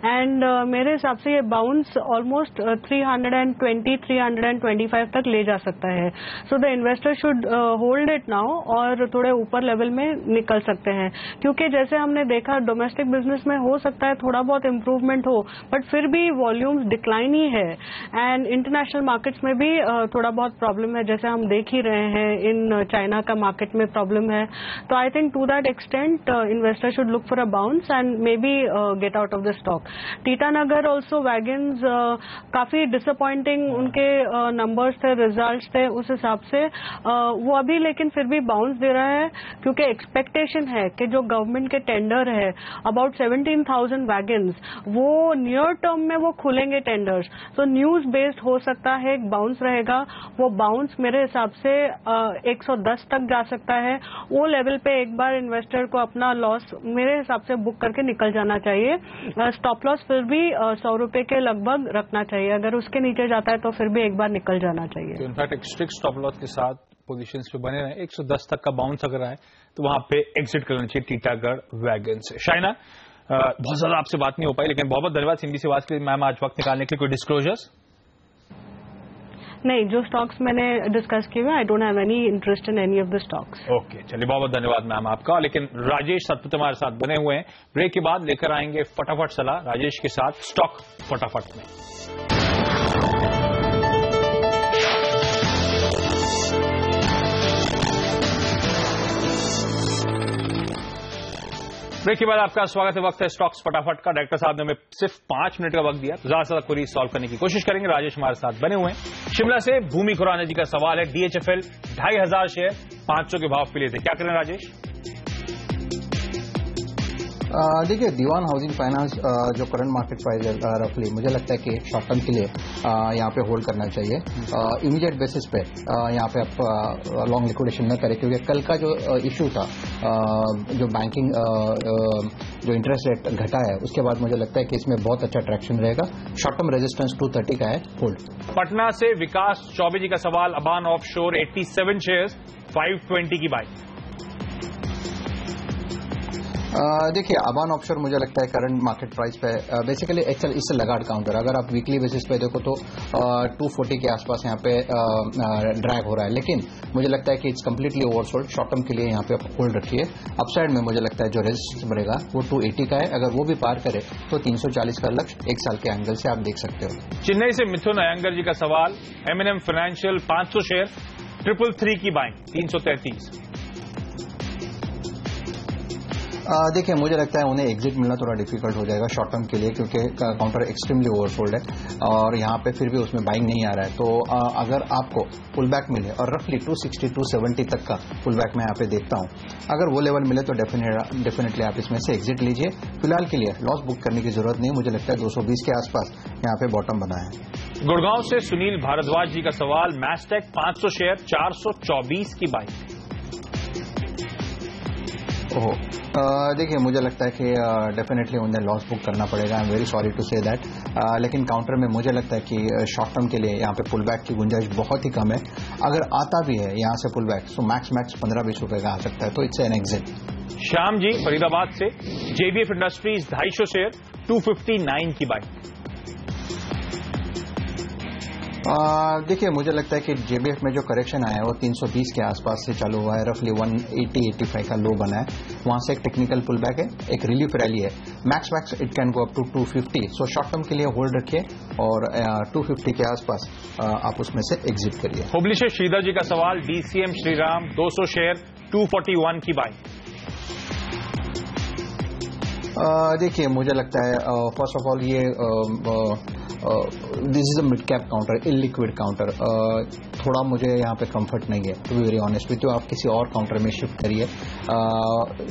एंड मेरे हिसाब से ये बाउंस ऑलमोस्ट 320, 325 तक ले जा सकता है। So the investor should hold it now, और थोड़े ऊपर लेवल में निकल सकते हैं, क्योंकि जैसे हमने देखा डोमेस्टिक बिजनेस में हो सकता है थोड़ा बहुत इम्प्रूवमेंट हो, बट फिर भी वॉल्यूम्स डिक्लाइन ही है। एंड इंटरनेशनल मार्केट्स में भी थोड़ा बहुत प्रॉब्लम है, जैसे हम देख ही रहे हैं इन चाइना का मार्केट में प्रॉब्लम है। तो I think to that extent investor should look for a bounce and maybe get out of the stock. Titagarh also wagons काफी डिसअपॉइंटिंग उनके नंबर्स थे, रिजल्ट्स थे, उस हिसाब से वो अभी लेकिन फिर भी बाउंस दे रहा है, क्योंकि एक्सपेक्टेशन है कि जो गवर्नमेंट के टेंडर है अबाउट 17,000 वैगन्स, वो नियर टर्म में वो खुलेंगे टेंडर्स। तो न्यूज बेस्ड हो सकता है, एक बाउंस रहेगा। वो बाउंस मेरे हिसाब से 110 तक जा सकता है। वो लेवल पे एक बार इन्वेस्टर को अपना लॉस मेरे हिसाब से बुक करके निकल जाना चाहिए। स्टॉप लॉस फिर भी 100 रुपए के लगभग रखना चाहिए। अगर उसके नीचे जाता है तो फिर भी एक बार निकल जाना चाहिए। इनफैक्ट एक स्ट्रिक्ट स्टॉप लॉस के साथ पोजीशंस पे बने रहे। 110 तक का बाउंस अगर आए तो वहां पे एग्जिट करना चाहिए टीटागढ़ वैगन से। शाइना, बहुत ज्यादा आपसे बात नहीं हो पाई, लेकिन बहुत बहुत धन्यवाद सिंधी से बात के लिए। मैम, आज वक्त निकालने के लिए कोई डिस्क्लोजर्स? नहीं, जो स्टॉक्स मैंने डिस्कस किए हुए, I don't have any interest in any of the stocks. Okay, चलिए, बहुत बहुत धन्यवाद मैम आपका। लेकिन राजेश सतपुत हमारे साथ बने हुए हैं। ब्रेक के बाद लेकर आएंगे फटाफट सलाह राजेश के साथ स्टॉक फटाफट में। ब्रेक के बाद आपका स्वागत है। वक्त है स्टॉक्स फटाफट का। डायरेक्टर साहब ने हमें सिर्फ 5 मिनट का वक्त दिया, तो ज्यादा से ज्यादा क्वेरी सॉल्व करने की कोशिश करेंगे। राजेश हमारे साथ बने हुए हैं। शिमला से भूमि खुराना जी का सवाल है, DHFL 2500 शेयर 500 के भाव पे लिए थे, क्या करें राजेश? देखिए, दीवान हाउसिंग फाइनेंस जो करंट मार्केट प्राइस है रफली, मुझे लगता है कि शॉर्ट टर्म के लिए यहाँ पे होल्ड करना चाहिए। इमीडिएट बेसिस पे यहाँ पे आप लॉन्ग लिक्विडेशन न करें, क्योंकि कल का जो इशू था, जो बैंकिंग जो इंटरेस्ट रेट घटा है, उसके बाद मुझे लगता है कि इसमें बहुत अच्छा ट्रैक्शन रहेगा। शॉर्ट टर्म रेजिस्टेंस 230 का है, होल्ड। पटना से विकास चौबे जी का सवाल, अबान ऑफशोर 87 शेयर्स 520 की बाई। देखिए अबान ऑफशोर मुझे लगता है करंट मार्केट प्राइस पे बेसिकली इससे लगाड़ काउंटर, अगर आप वीकली बेसिस पे देखो तो 240 के आसपास यहाँ पे ड्रैग हो रहा है, लेकिन मुझे लगता है कि it's completely oversold. Short term के लिए यहाँ पे होल्ड रखिए। अपसाइड में मुझे लगता है जो रेजिस्टेंस बढ़ेगा वो 280 का है, अगर वो भी पार करे तो 340 का लक्ष्य एक साल के एंगल से आप देख सकते हो। चेन्नई से मिथुन अयंगर जी का सवाल, M&M फाइनेंशियल 500 शेयर 333 की बाइंग 333। देखिए मुझे लगता है उन्हें एग्जिट मिलना थोड़ा डिफिकल्ट हो जाएगा शॉर्ट टर्म के लिए, क्योंकि काउंटर एक्सट्रीमली ओवरसोल्ड है और यहाँ पे फिर भी उसमें बाइंग नहीं आ रहा है। तो अगर आपको पुल बैक मिले, और रफली 260 270 तक का पुल बैक मैं यहाँ पे देखता हूँ, अगर वो लेवल मिले तो डेफिनेटली आप इसमें से एग्जिट लीजिए। फिलहाल के लिए लॉस बुक करने की जरूरत नहीं, मुझे लगता है 220 के आसपास यहाँ पे बॉटम बना है। गुड़गांव से सुनील भारद्वाज जी का सवाल, मैस्टेक 500 शेयर 424 की बाइंग। देखिए मुझे लगता है कि डेफिनेटली उन्हें लॉस बुक करना पड़ेगा। I am very sorry to say that, लेकिन काउंटर में मुझे लगता है कि शॉर्ट टर्म के लिए यहाँ पे पुल बैक की गुंजाइश बहुत ही कम है। अगर आता भी है यहाँ से पुल बैक तो मैक्स 15-20 रुपए का आ सकता है, तो it's an exit. Shyam ji Faridabad से, JBF इंडस्ट्रीज 250 शेयर 259 की बाइंग। देखिए मुझे लगता है कि JBF में जो करेक्शन आया है वो 320 के आसपास से चालू हुआ है, रफली 180-85 का लो बना है, वहां से एक टेक्निकल पुल बैक है, एक रिलीफ रैली है। Max it can go up to 250, so short term के लिए होल्ड रखिए और 250 के आसपास आप उसमें से एग्जिट करिए। हुबली से श्रीधर जी का सवाल, DCM श्रीराम 200 शेयर 241 की बाइंग। देखिए मुझे लगता है फर्स्ट ऑफ ऑल ये this is a mid cap counter, illiquid counter, थोड़ा मुझे यहाँ पे कंफर्ट नहीं है to be very honest with you. आप किसी और काउंटर में शिफ्ट करिए।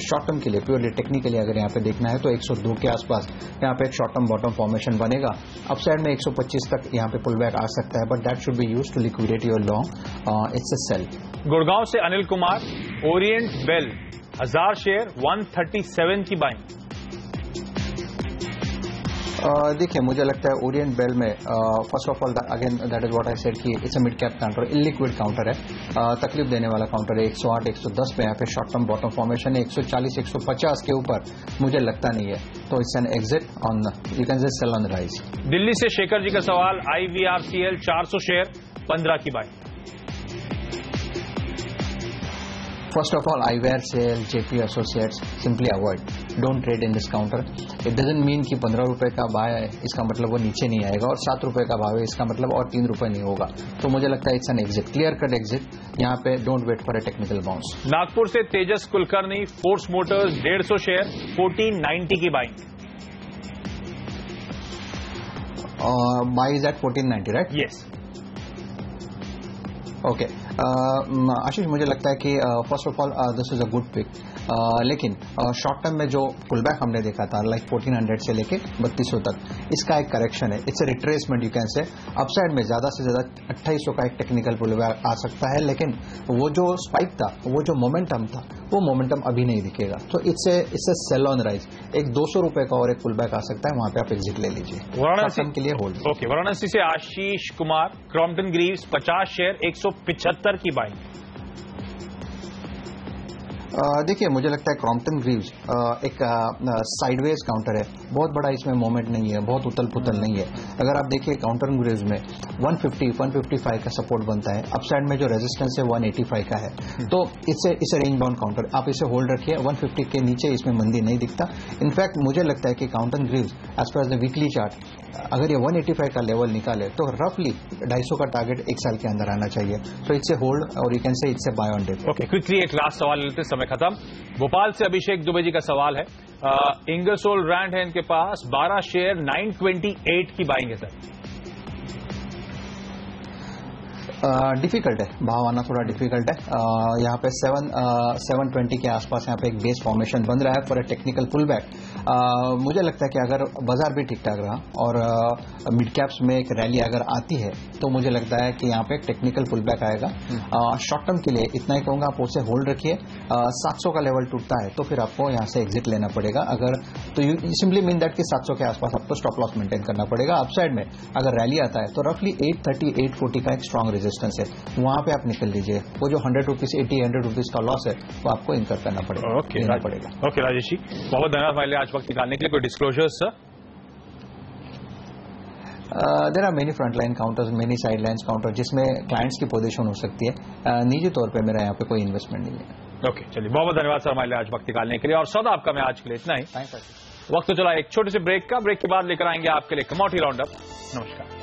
शॉर्ट टर्म के लिए प्योरली टेक्निकली अगर यहाँ पे देखना है तो 102 के आसपास यहाँ पे एक शॉर्ट टर्म बॉटम फॉर्मेशन बनेगा। अपसाइड में 125 तक यहाँ पे पुल बैक आ सकता है, but that should be used to liquidate your long, it's a sell. Gurgaon से Anil Kumar, Orient Bell 1000 share 137 की बाइंग। देखिए मुझे लगता है ओरिएंट बेल में first of all again that is what I said कि it's a mid cap counter, illiquid counter है, तकलीफ देने वाला काउंटर है। 108 110 पे यहाँ पे शॉर्ट टर्म बॉटम फॉर्मेशन है, 140 150 के ऊपर मुझे लगता नहीं है, तो it's an exit on, you can just sell on the rise. Delhi से शेखर जी का सवाल, IVRCL 400 शेयर 15 की buying. First of all, IVRCL, JP Associates, simply avoid. Don't trade in this counter. It doesn't mean कि 15 रुपए का भाव है इसका मतलब वो नीचे नहीं आएगा, और 7 रुपए का भाव है इसका मतलब और 3 रुपए नहीं होगा। तो मुझे लगता है it's an exit, clear cut exit. यहाँ पे don't wait for a technical bounce. Nagpur से Tejas Kulkarni, Force Motors 150 share 1490 की buying. Buy is at 1490, right? Yes. Okay Ashish, मुझे लगता है कि first of all this is a good pick, लेकिन शॉर्ट टर्म में जो पुल बैक हमने देखा था लाइक 1400 से लेके 3200 तक, इसका एक करेक्शन है, it's a retracement you can से। अपसाइड में ज्यादा से ज्यादा 2800 का एक टेक्निकल पुल बैक आ सकता है, लेकिन वो जो स्पाइक था, वो जो मोमेंटम था, वो मोमेंटम अभी नहीं दिखेगा। तो it's a sell on rise. एक 200 रुपए का और एक पुल बैक आ सकता है, वहां पे आप एग्जिट ले लीजिए, वाराणसी के लिए होल्ड। ओके, वाराणसी से Ashish Kumar, Crompton Greaves 50 share 175 की बाइंग। देखिए मुझे लगता है क्रॉम्पटन ग्रीव्स एक साइडवेज काउंटर है, बहुत बड़ा इसमें मोमेंट नहीं है, बहुत उतल पुतल नहीं है। अगर आप देखिए क्रॉम्पटन ग्रीव्स में 150 155 का सपोर्ट बनता है, अपसाइड में जो रेजिस्टेंस है 185 का है, तो इससे रेंज बाउंड काउंटर, आप इसे होल्ड रखिए। 150 के नीचे इसमें मंदी नहीं दिखता। इनफैक्ट मुझे लगता है कि Crompton Greaves as per the weekly chart अगर ये 185 का लेवल निकाले तो रफली 250 का टारगेट एक साल के अंदर आना चाहिए। सो इट्स ए होल्ड और you can say it's a buy on dip. Okay, quickly एक लास्ट सवाल लेते, समय खत्म। भोपाल से अभिषेक दुबे जी का सवाल है, इंगरसोल रैंड है इनके पास, 12 शेयर 928 की बाइंग है सर। डिफिकल्ट है, भाव आना थोड़ा डिफिकल्ट है। यहाँ पे 720 के आसपास यहाँ पे एक बेस फॉर्मेशन बन रहा है for a technical pull back. मुझे लगता है कि अगर बाजार भी ठीक ठाक रहा और मिड कैप्स में एक रैली अगर आती है तो मुझे लगता है कि यहाँ पे एक टेक्निकल पुल बैक आएगा। शॉर्ट टर्म के लिए इतना ही कहूंगा, आप उसे होल्ड रखिए। 700 का लेवल टूटता है तो फिर आपको यहाँ से एग्जिट लेना पड़ेगा। अगर तो यू सिंपली मीन दैट कि 700 के आसपास आपको स्टॉप लॉस मेंटेन करना पड़ेगा। अपसाइड में अगर रैली आता है तो रफली 830 840 का एक स्ट्रॉन्ग रेजिस्टेंस है, वहां पे आप निकल लीजिए। वो जो 100 रुपीज 100 रुपीज का लॉस है वो आपको इंकर करना पड़ेगा। ओके राजेश जी, बहुत धन्यवाद हमारे लिए आज वक्त निकालने के लिए। कोई disclosures sir? There are many frontline counters, many sidelines counter जिसमें क्लाइंट्स की पोजीशन हो सकती है। निजी तौर पे मेरा यहाँ पे कोई इन्वेस्टमेंट नहीं है। ओके, चलिए बहुत बहुत धन्यवाद सर हमारे लिए आज वक्त निकालने के लिए। और सौदा आपका मैं आज के लिए इतना ही। वक्त तो चला एक छोटे से ब्रेक का। ब्रेक के बाद लेकर आएंगे आपके लिए कमोडिटी राउंड अप। नमस्कार।